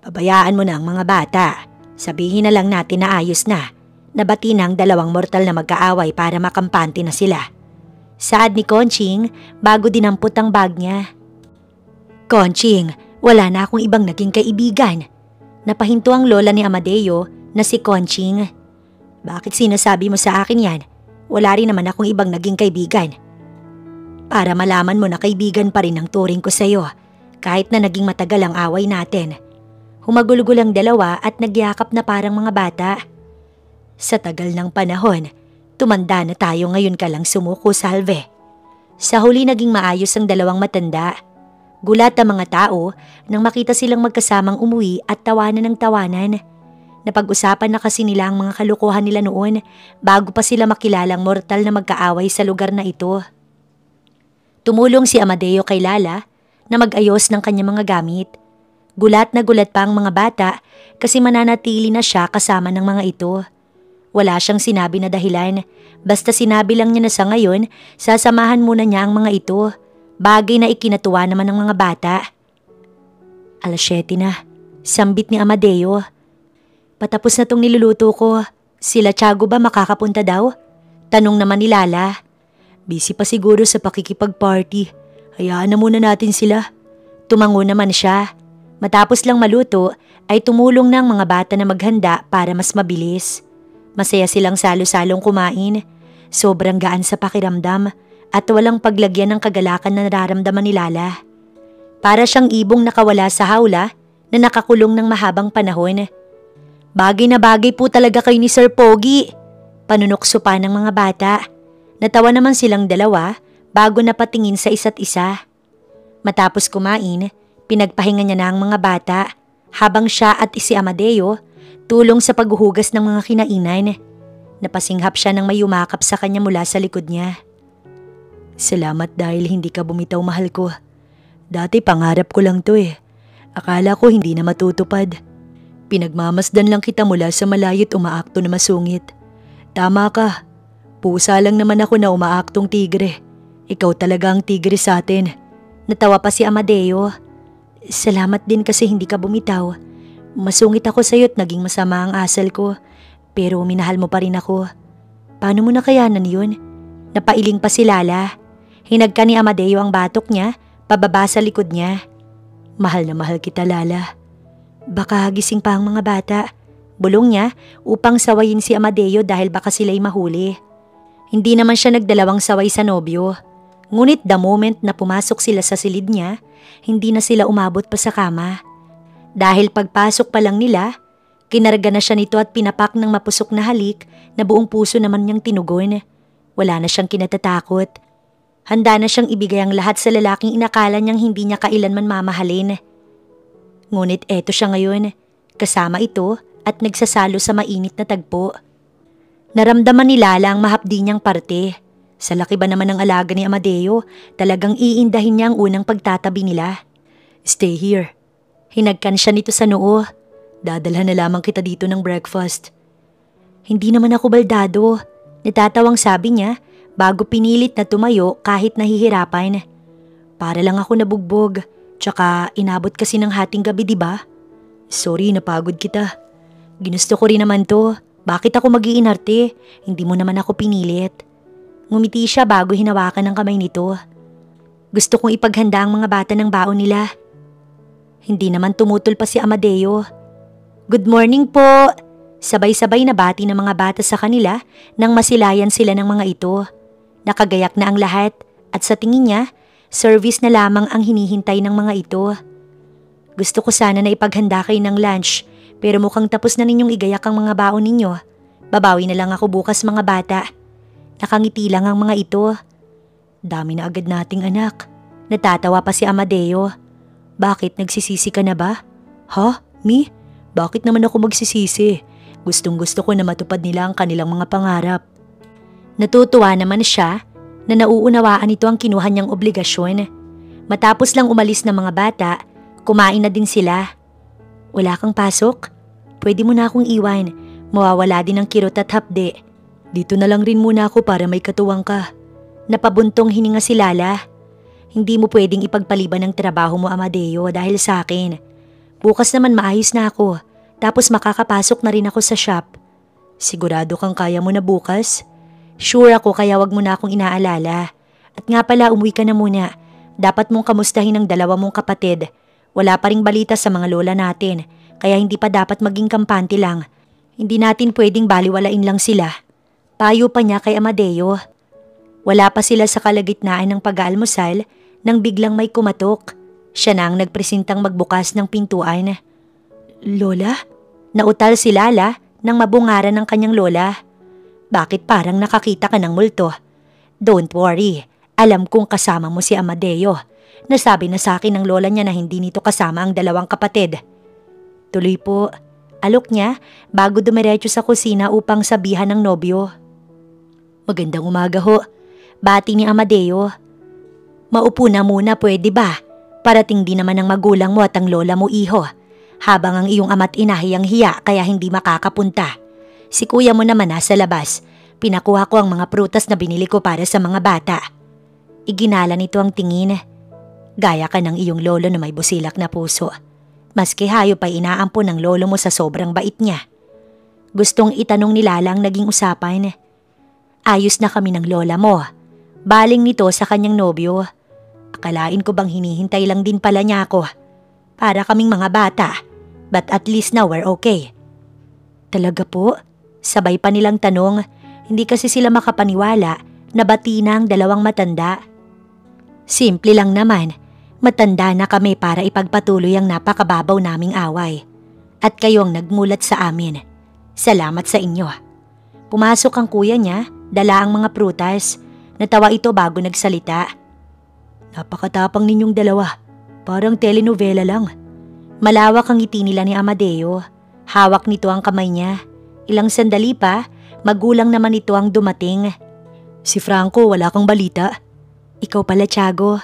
Pabayaan mo na ang mga bata. Sabihin na lang natin na ayos na. Nabati na ang dalawang mortal na magkaaway para makampante na sila. Saad ni Conching bago dinampot ang bag niya. Conching, wala na akong ibang naging kaibigan. Napahinto ang lola ni Amadeo na si Conching. Bakit sinasabi mo sa akin yan? Wala rin naman akong ibang naging kaibigan. Para malaman mo na kaibigan pa rin ang turing ko sa'yo, kahit na naging matagal ang away natin. Humagulgol ang dalawa at nagyakap na parang mga bata. Sa tagal ng panahon, tumanda na tayo, ngayon ka lang sumuko, Salve. Sa huli naging maayos ang dalawang matanda. Gulat ang mga tao nang makita silang magkasamang umuwi at tawanan ng tawanan. Napag-usapan na kasi nila ang mga kalukuhan nila noon bago pa sila makilalang mortal na magkaaway sa lugar na ito. Tumulong si Amadeo kay Lala na mag-ayos ng kanyang mga gamit. Gulat na gulat pa ang mga bata kasi mananatili na siya kasama ng mga ito. Wala siyang sinabi na dahilan, basta sinabi lang niya na sa ngayon sasamahan muna niya ang mga ito. Bagay na ikinatuwa naman ng mga bata. 7:00 na, sambit ni Amadeo. Patapos na tong niluluto ko. Sila Tiago ba makakapunta daw? Tanong naman ni Lala. Busy pa siguro sa pakikipag-party. Hayaan na muna natin sila. Tumango naman siya. Matapos lang maluto ay tumulong na ang mga bata na maghanda para mas mabilis. Masaya silang salo-salong kumain. Sobrang gaan sa pakiramdam. At walang paglagyan ng kagalakan na nararamdaman ni Lala. Para siyang ibong nakawala sa hawla na nakakulong ng mahabang panahon. Bagay na bagay po talaga kayo ni Sir Pogi. Panunokso pa ng mga bata. Natawa naman silang dalawa bago napatingin sa isa't isa. Matapos kumain, pinagpahinga niya na ang mga bata habang siya at si Amadeo tulong sa paghuhugas ng mga kinainan. Napasinghap siya nang may yumakap sa kanya mula sa likod niya. Salamat dahil hindi ka bumitaw, mahal ko. Dati pangarap ko lang to eh. Akala ko hindi na matutupad. Pinagmamasdan lang kita mula sa malayo't umaakto na masungit. Tama ka. Pusa lang naman ako na umaaktong tigre. Ikaw talaga ang tigre sa atin. Natawa pa si Amadeo. Salamat din kasi hindi ka bumitaw. Masungit ako sa'yo at naging masama ang asal ko. Pero minahal mo pa rin ako. Paano mo nakayanan yun? Napailing pa si Lala. Hinagka ni Amadeo ang batok niya, pababa sa likod niya. Mahal na mahal kita, Lala. Baka gising pa ang mga bata. Bulong niya upang sawayin si Amadeo dahil baka sila'y mahuli. Hindi naman siya nagdalawang saway sa nobyo. Ngunit the moment na pumasok sila sa silid niya, hindi na sila umabot pa sa kama. Dahil pagpasok pa lang nila, kinarga na siya nito at pinapak ng mapusok na halik na buong puso naman niyang tinugon. Wala na siyang kinatatakot. Handa na siyang ibigay ang lahat sa lalaking inakala niyang hindi niya kailanman mamahalin. Ngunit eto siya ngayon, kasama ito at nagsasalo sa mainit na tagpo. Naramdaman ni Lala ang mahapdi niyang parte. Sa laki ba naman ng alaga ni Amadeo, talagang iindahin niya ang unang pagtatabi nila. Stay here. Hinagkan siya nito sa noo. Dadalhan na lamang kita dito ng breakfast. Hindi naman ako baldado. Natatawang sabi niya bago pinilit na tumayo kahit nahihirapan. Para lang ako nabugbog. Tsaka inabot kasi ng hating gabi, diba? Sorry, napagod kita. Ginusto ko rin naman to. Bakit ako mag-iinarte? Hindi mo naman ako pinilit. Ngumiti siya bago hinawakan ng kamay nito. Gusto kong ipaghanda ang mga bata ng baon nila. Hindi naman tumutol pa si Amadeo. Good morning po! Sabay-sabay na bati ng mga bata sa kanila nang masilayan sila ng mga ito. Nakagayak na ang lahat at sa tingin niya, service na lamang ang hinihintay ng mga ito. Gusto ko sana na ipaghanda kayo ng lunch. Pero mukhang tapos na ninyong igayak ang mga baon ninyo. Babawi na lang ako bukas mga bata. Nakangiti lang ang mga ito. Dami na agad nating anak. Natatawa pa si Amadeo. Bakit, nagsisisi ka na ba? Ha? Me? Bakit naman ako magsisisi? Gustong-gusto ko na matupad nila ang kanilang mga pangarap. Natutuwa naman siya na nauunawaan ito ang kinuha niyang obligasyon. Matapos lang umalis ng mga bata, kumain na din sila. Wala kang pasok? Pwede mo na akong iwan. Mawawala din ang kirot at hapde. Dito na lang rin muna ako para may katuwang ka. Napabuntong hininga si Lala. Hindi mo pwedeng ipagpaliban ang trabaho mo, Amadeo, dahil sa akin. Bukas naman maayos na ako. Tapos makakapasok na rin ako sa shop. Sigurado kang kaya mo na bukas? Sure ako kaya wag mo na akong inaalala. At nga pala, umuwi ka na muna. Dapat mong kamustahin ang dalawa mong kapatid. Wala pa ring balita sa mga lola natin, kaya hindi pa dapat maging kampante lang. Hindi natin pwedeng baliwalain lang sila. Payo pa niya kay Amadeo. Wala pa sila sa kalagitnaan ng pag-aalmusal nang biglang may kumatok. Siya na ang nagpresentang magbukas ng pintuan. Lola? Nautal si Lala nang mabungaran ng kanyang lola. Bakit parang nakakita ka ng multo? Don't worry, alam kong kasama mo si Amadeo. Nasabi na sa akin ng lola niya na hindi nito kasama ang dalawang kapatid. Tuloy po, alok niya bago dumiretso sa kusina upang sabihan ng nobyo. Magandang umaga ho, bati ni Amadeo. Maupo na muna, pwede ba? Parating din naman ang magulang mo at ang lola mo, iho. Habang ang iyong ama't ina hiyang-hiya kaya hindi makakapunta. Si kuya mo naman nasa labas. Pinakuha ko ang mga prutas na binili ko para sa mga bata. Iginala nito ang tingin. Gaya ka ng iyong lolo na may busilak na puso. Maski hayop ay inaampon ng lolo mo sa sobrang bait niya. Gustong itanong ni Lala ang naging usapan. Ayos na kami ng lola mo. Baling nito sa kanyang nobyo. Akalain ko bang hinihintay lang din pala niya ako. Para kaming mga bata. But at least now we're okay. Talaga po? Sabay pa nilang tanong. Hindi kasi sila makapaniwala na bati na ang dalawang matanda. Simple lang naman. Matanda na kami para ipagpatuloy ang napakababaw naming away. At kayong nagmulat sa amin. Salamat sa inyo. Pumasok ang kuya niya, dala ang mga prutas. Natawa ito bago nagsalita. Napakatapang ninyong dalawa. Parang telenovela lang. Malawak ang ngiti nila ni Amadeo. Hawak nito ang kamay niya. Ilang sandali pa, magulang naman ito ang dumating. Si Franco, wala kang balita? Ikaw pala, Tiago.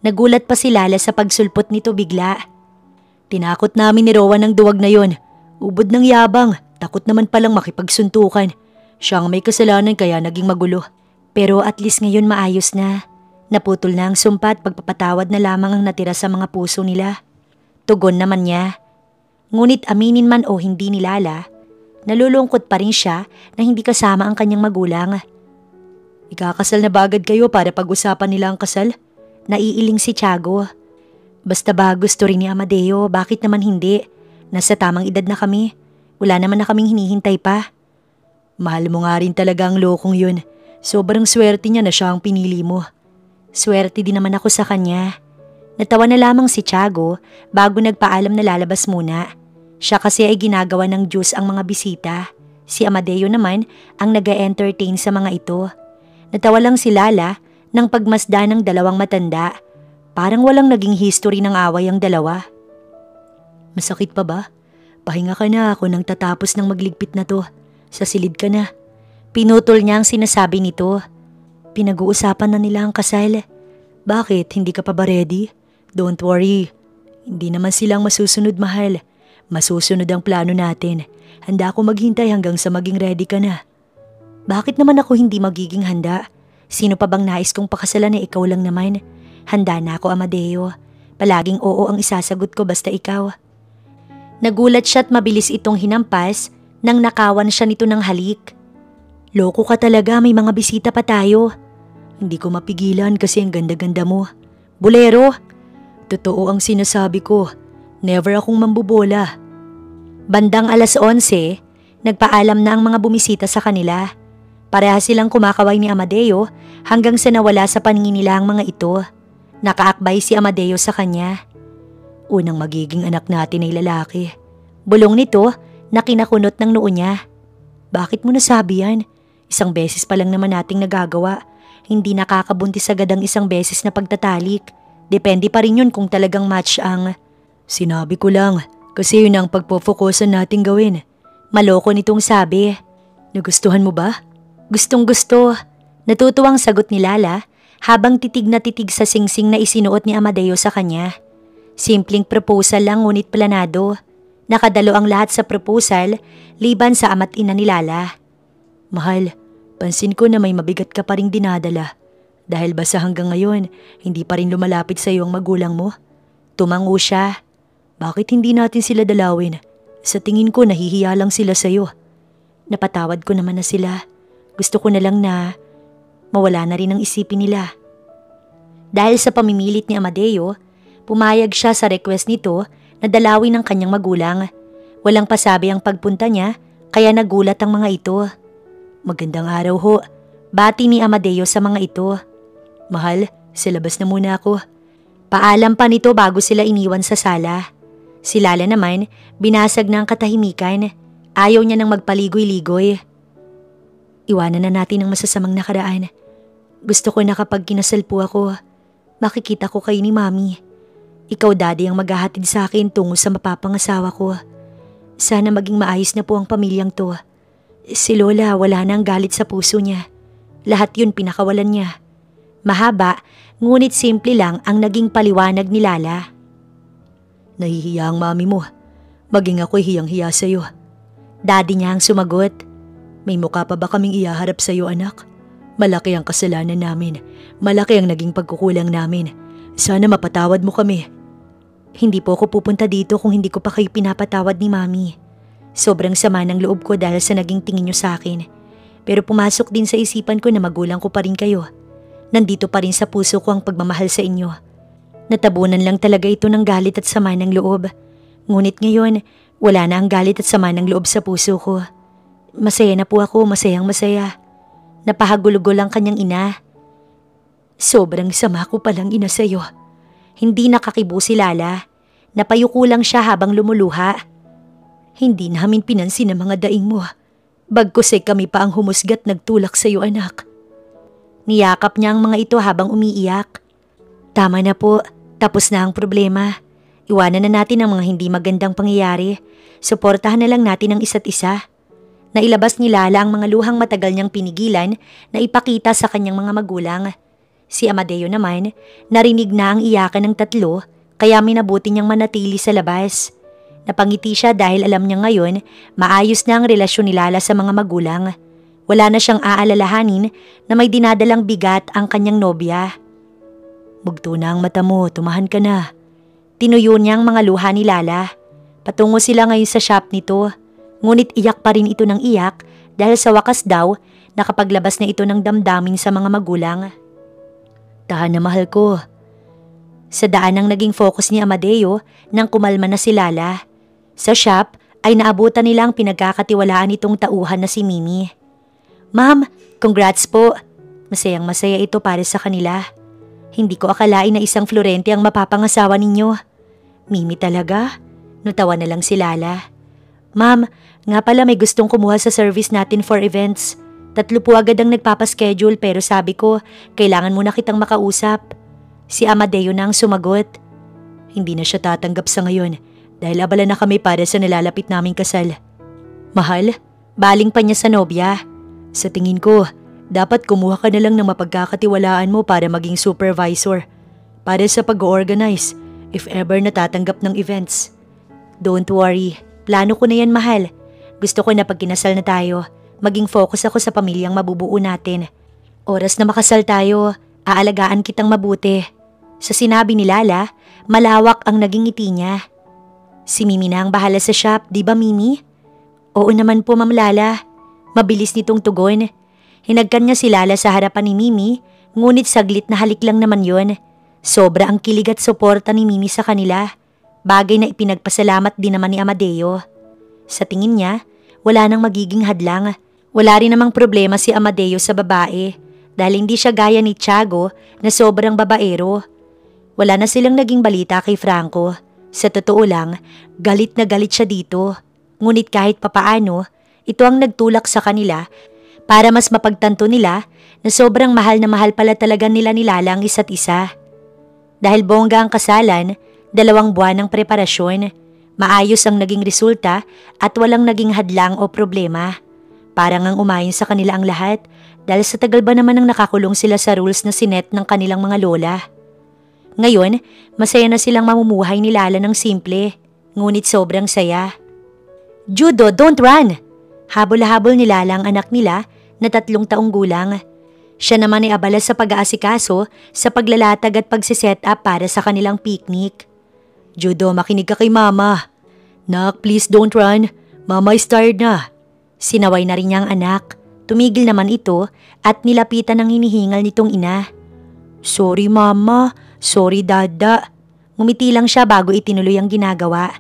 Nagulat pa si Lala sa pagsulpot nito bigla. Tinakot namin ni Rowan ng duwag na yon. Ubod ng yabang, takot naman palang makipagsuntukan. Siya ang may kasalanan kaya naging magulo. Pero at least ngayon maayos na. Naputol na ang sumpa at pagpapatawad na lamang ang natira sa mga puso nila. Tugon naman niya. Ngunit aminin man o hindi ni Lala, nalulungkot pa rin siya na hindi kasama ang kanyang magulang. Ikakasal na ba agad kayo para pag-usapan nila ang kasal? Naiiling si Tiago. Basta ba gusto rin ni Amadeo, bakit naman hindi? Nasa tamang edad na kami. Wala naman na kaming hinihintay pa. Mahal mo nga rin talaga ang lokong yun. Sobrang swerte niya na siya ang pinili mo. Swerte din naman ako sa kanya. Natawa na lamang si Tiago bago nagpaalam na lalabas muna. Siya kasi ay ginagawa ng juice ang mga bisita. Si Amadeo naman ang nag-entertain sa mga ito. Natawa lang si Lala nang pagmasda ng dalawang matanda. Parang walang naging history ng away ang dalawa. Masakit pa ba? Pahinga ka na, ako nang tatapos ng magligpit na to. Sa silid ka na. Pinutol niya ang sinasabi nito. Pinag-uusapan na nila ang kasal. Bakit? Hindi ka pa ba ready? Don't worry. Hindi naman silang masusunod, mahal. Masusunod ang plano natin. Handa ako maghintay hanggang sa maging ready ka na. Bakit naman ako hindi magiging handa? Sino pa bang nais kong pakasalan na ikaw lang naman? Handa na ako, Amadeo. Palaging oo ang isasagot ko basta ikaw. Nagulat siya at mabilis itong hinampas nang nakawan siya nito ng halik. Loko ka talaga, may mga bisita pa tayo. Hindi ko mapigilan kasi ang ganda-ganda mo. Bolero! Totoo ang sinasabi ko. Never akong mambobola. Bandang 11:00, nagpaalam na ang mga bumisita sa kanila. Parehas silang kumakaway ni Amadeo hanggang sa nawala sa paningin nila ang mga ito. Nakaakbay si Amadeo sa kanya. Unang magiging anak natin ay lalaki. Bulong nito na kinakunot ng noo niya. Bakit mo nasabi yan? Isang beses pa lang naman nating nagagawa. Hindi nakakabuntis agad ang isang beses na pagtatalik. Depende pa rin yun kung talagang match ang... Sinabi ko lang kasi yun ang pagpofokusan nating gawin. Maloko nitong sabi. Nagustuhan mo ba? Gustong gusto. Natutuwang sagot ni Lala habang titig na titig sa singsing na isinuot ni Amadeo sa kanya. Simpleng proposal lang ngunit planado. Nakadalo ang lahat sa proposal liban sa ama't ina ni Lala. Mahal, pansin ko na may mabigat ka pa ring dinadala. Dahil ba sa hanggang ngayon, hindi pa rin lumalapit sa iyo ang magulang mo? Tumango siya. Bakit hindi natin sila dalawin? Sa tingin ko nahihiya lang sila sa iyo. Napatawad ko naman na sila. Gusto ko na lang na mawala na rin ang isipin nila. Dahil sa pamimilit ni Amadeo, pumayag siya sa request nito na dalawin ng kanyang magulang. Walang pasabi ang pagpunta niya kaya nagulat ang mga ito. Magandang araw ho. Bati ni Amadeo sa mga ito. Mahal, sa labas na muna ako. Paalam pa nito bago sila iniwan sa sala. Si Lala naman, binasag na ang katahimikan. Ayaw niya nang magpaligoy-ligoy. Iwanan na natin ang masasamang nakaraan. Gusto ko na kapag kinasal po ako, makikita ko kayo ni Mami. Ikaw, Daddy, ang maghahatid sa akin tungo sa mapapangasawa ko. Sana maging maayos na po ang pamilyang to. Si Lola, wala na ang galit sa puso niya. Lahat yun pinakawalan niya. Mahaba, ngunit simple lang ang naging paliwanag ni Lala. Nahihiya ang mami mo. Maging ako'y hiyang-hiya sa'yo. Daddy niya ang sumagot. May mukha pa ba kaming ihaharap sa'yo, anak? Malaki ang kasalanan namin. Malaki ang naging pagkukulang namin. Sana mapatawad mo kami. Hindi po ako pupunta dito kung hindi ko pa kayo pinapatawad ni Mami. Sobrang sama ng loob ko dahil sa naging tingin niyo sa akin. Pero pumasok din sa isipan ko na magulang ko pa rin kayo. Nandito pa rin sa puso ko ang pagmamahal sa inyo. Natabunan lang talaga ito ng galit at sama ng loob. Ngunit ngayon, wala na ang galit at sama ng loob sa puso ko. Masaya na po ako, masayang masaya. Napahagulugol ang kanyang ina. Sobrang sama ko palang ina sa'yo. Hindi nakakibo si Lala. Napayuko lang siya habang lumuluha. Hindi namin pinansin ang mga daing mo. Bagkus ay kami pa ang humusgat nagtulak sa'yo, anak. Niyakap niya ang mga ito habang umiiyak. Tama na po, tapos na ang problema. Iwanan na natin ang mga hindi magandang pangyayari. Suportahan na lang natin ang isa't isa. Nailabas ni Lala ang mga luhang matagal niyang pinigilan na ipakita sa kanyang mga magulang. Si Amadeo naman, narinig na ang iyakan ng tatlo kaya minabuti niyang manatili sa labas. Napangiti siya dahil alam niya ngayon maayos na ang relasyon ni Lala sa mga magulang. Wala na siyang aalalahanin na may dinadalang bigat ang kanyang nobya. Bugto na ang mata mo, tumahan ka na. Tinuyo niya ang mga luha ni Lala. Patungo sila ngayon sa shop nito. Ngunit iyak pa rin ito ng iyak dahil sa wakas daw nakapaglabas na ito ng damdamin sa mga magulang. Tahan na mahal ko. Sa daan ang naging focus ni Amadeo nang kumalma na si Lala. Sa shop ay naabutan nila ang pinagkakatiwalaan nitong tauhan na si Mimi. Ma'am, congrats po. Masayang masaya ito para sa kanila. Hindi ko akalain na isang Florente ang mapapangasawa ninyo. Mimi talaga? Natawa na lang si Lala. Ma'am, nga pala may gustong kumuha sa service natin for events. 3 po agad ang nagpapaschedule pero sabi ko, kailangan muna kitang makausap. Si Amadeo na ang sumagot. Hindi na siya tatanggap sa ngayon dahil abala na kami para sa nalalapit naming kasal. Mahal, baling pa niya sa nobya. Sa tingin ko, dapat kumuha ka na lang ng mapagkakatiwalaan mo para maging supervisor. Para sa pag-organize, if ever natatanggap ng events. Don't worry, plano ko na yan mahal. Gusto ko na pag kinasal na tayo, maging focus ako sa pamilyang mabubuo natin. Oras na makasal tayo, aalagaan kitang mabuti. Sa sinabi ni Lala, malawak ang naging ngiti niya. Si Mimi na ang bahala sa shop, di ba Mimi? Oo naman po Ma'am Lala. Mabilis nitong tugon. Hinagkan niya si Lala sa harapan ni Mimi, ngunit saglit na halik lang naman yon. Sobra ang kilig at suporta ni Mimi sa kanila. Bagay na ipinagpasalamat din naman ni Amadeo. Sa tingin niya, wala nang magiging hadlang. Wala rin namang problema si Amadeo sa babae dahil hindi siya gaya ni Tiago na sobrang babaero. Wala na silang naging balita kay Franco. Sa totoo lang, galit na galit siya dito. Ngunit kahit papaano, ito ang nagtulak sa kanila para mas mapagtanto nila na sobrang mahal na mahal pala talaga nila ni Lala ang isa't isa. Dahil bongga ang kasalan, 2 buwan ng preparasyon, maayos ang naging resulta at walang naging hadlang o problema. Parang ang umayon sa kanila ang lahat dahil sa tagal ba naman ang nakakulong sila sa rules na sinet ng kanilang mga lola. Ngayon, masaya na silang mamumuhay ni Lala ng simple, ngunit sobrang saya. Judo, don't run! Habol-habol ni Lala ang anak nila na 3 taong gulang. Siya naman ay abala sa pag-aasikaso sa paglalatag at pagsiset up para sa kanilang picnic. Judo, makinig ka kay Mama. Nak, please don't run. Mama is tired na. Sinaway na rin niya ang anak. Tumigil naman ito at nilapitan ng hinihingal nitong ina. Sorry Mama, sorry Dada. Ngumiti lang siya bago itinuloy ang ginagawa.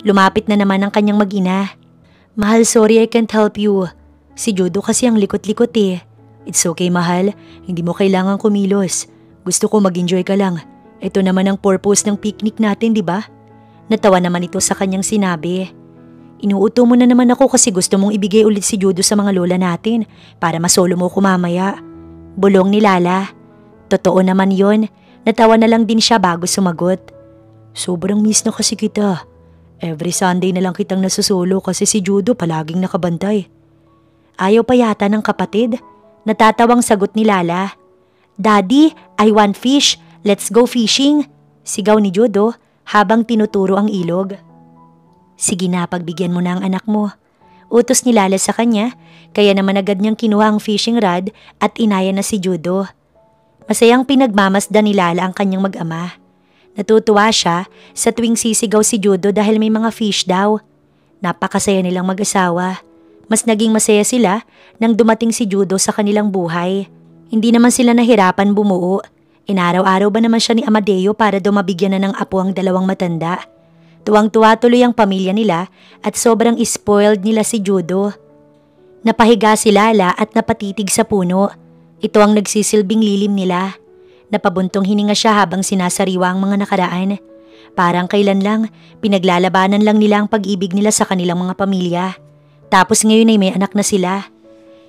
Lumapit na naman ang kanyang mag-ina. Mahal, sorry I can't help you. Si Judo kasi ang likot-likot eh. It's okay mahal, hindi mo kailangan kumilos. Gusto ko mag-enjoy ka lang. Ito naman ang purpose ng picnic natin, di ba? Natawa naman ito sa kanyang sinabi. Inuuto mo na naman ako kasi gusto mong ibigay ulit si Judo sa mga lola natin para masolo mo ko mamaya. Bulong ni Lala. Totoo naman yon. Natawa na lang din siya bago sumagot. Sobrang miss na kasi kita. Every Sunday na lang kitang nasusolo kasi si Judo palaging nakabantay. Ayaw pa yata ng kapatid? Natatawang sagot ni Lala. Daddy, I want fish. Let's go fishing. Sigaw ni Judo habang tinuturo ang ilog. Sige na, pagbigyan mo na ang anak mo. Utos ni Lala sa kanya, kaya naman agad niyang kinuha ang fishing rod at inaya na si Judo. Masayang pinagmamasdan ni Lala ang kanyang mag-ama. Natutuwa siya sa tuwing sisigaw si Judo dahil may mga fish daw. Napakasaya nilang mag-asawa. Mas naging masaya sila nang dumating si Judo sa kanilang buhay. Hindi naman sila nahirapan bumuo. Inaraw-araw ba naman siya ni Amadeo para daw mabigyan na ng apo ang 2 matanda. Tuwang-tuwa tuloy ang pamilya nila at sobrang spoiled nila si Judo. Napahiga si Lala at napatitig sa puno. Ito ang nagsisilbing lilim nila. Napabuntong hininga siya habang sinasariwa ang mga nakaraan. Parang kailan lang, pinaglalabanan lang nila ang pag-ibig nila sa kanilang mga pamilya. Tapos ngayon ay may anak na sila.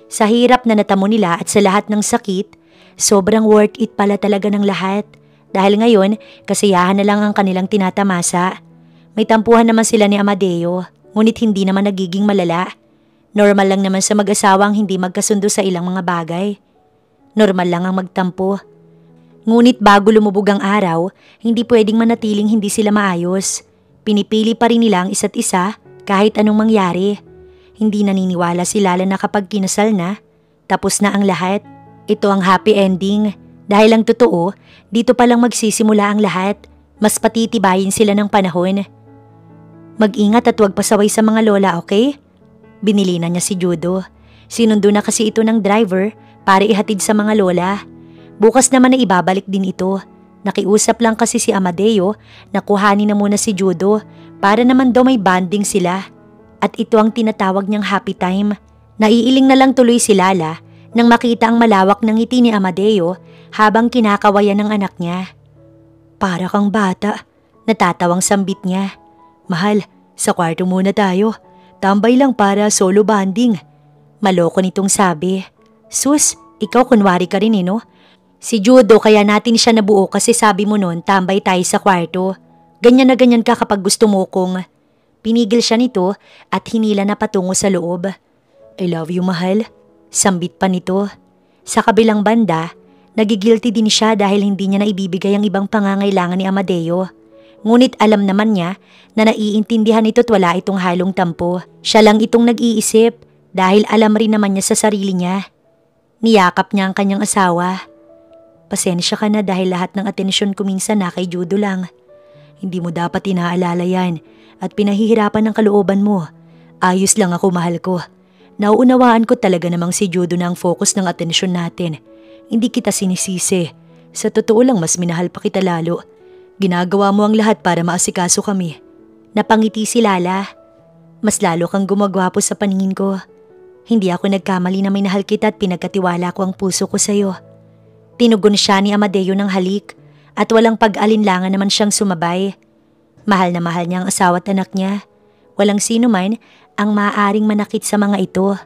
Sa hirap na natamo nila at sa lahat ng sakit, sobrang worth it pala talaga ng lahat. Dahil ngayon, kasiyahan na lang ang kanilang tinatamasa. May tampuhan naman sila ni Amadeo, ngunit hindi naman nagiging malala. Normal lang naman sa mag-asawang hindi magkasundo sa ilang mga bagay. Normal lang ang magtampo. Ngunit bago lumubog ang araw, hindi pwedeng manatiling hindi sila maayos. Pinipili pa rin nila ang isa't isa kahit anong mangyari. Hindi naniniwala si Lala na kapag kinasal na, tapos na ang lahat. Ito ang happy ending. Dahil ang totoo, dito palang magsisimula ang lahat. Mas patitibayin sila ng panahon. Mag-ingat at huwag pasaway sa mga lola, okay? Binili na niya si Judo. Sinundo na kasi ito ng driver para ihatid sa mga lola. Bukas naman na ibabalik din ito. Nakiusap lang kasi si Amadeo na kuhanin na muna si Judo para naman daw may bonding sila. At ito ang tinatawag niyang happy time. Naiiling na lang tuloy si Lala nang makita ang malawak ng ngiti ni Amadeo habang kinakawayan ng anak niya. Para kang bata, natatawang sambit niya. Mahal, sa kwarto muna tayo. Tambay lang para solo bonding. Maloko nitong sabi. Sus, ikaw kunwari ka rin no? Si Judo kaya natin siya nabuo kasi sabi mo nun tambay tayo sa kwarto. Ganyan na ganyan ka kapag gusto mo kong. Pinigil siya nito at hinila na patungo sa loob. I love you, mahal. Sambit pa nito. Sa kabilang banda, nagigilty din siya dahil hindi niya naibibigay ang ibang pangangailangan ni Amadeo. Ngunit alam naman niya na naiintindihan ito't wala itong halong tampo. Siya lang itong nag-iisip dahil alam rin naman niya sa sarili niya. Niyakap niya ang kanyang asawa. Pasensya ka na dahil lahat ng atensyon ko minsan na kay Judo lang. Hindi mo dapat inaalala yan at pinahihirapan ng kalooban mo. Ayos lang ako, mahal ko. Nauunawaan ko talaga namang si Judo na ang focus ng atensyon natin. Hindi kita sinisisi. Sa totoo lang mas minahal pa kita lalo. Ginagawa mo ang lahat para maasikaso kami. Napangiti si Lala. Mas lalo kang gumagwapo sa paningin ko. Hindi ako nagkamali na minahal kita at pinagkatiwala ko ang puso ko sa'yo. Tinugon siya ni Amadeo ng halik at walang pag-alinlangan naman siyang sumabay. Mahal na mahal niya ang asawa at anak niya. Walang sino man ang maaaring manakit sa mga ito.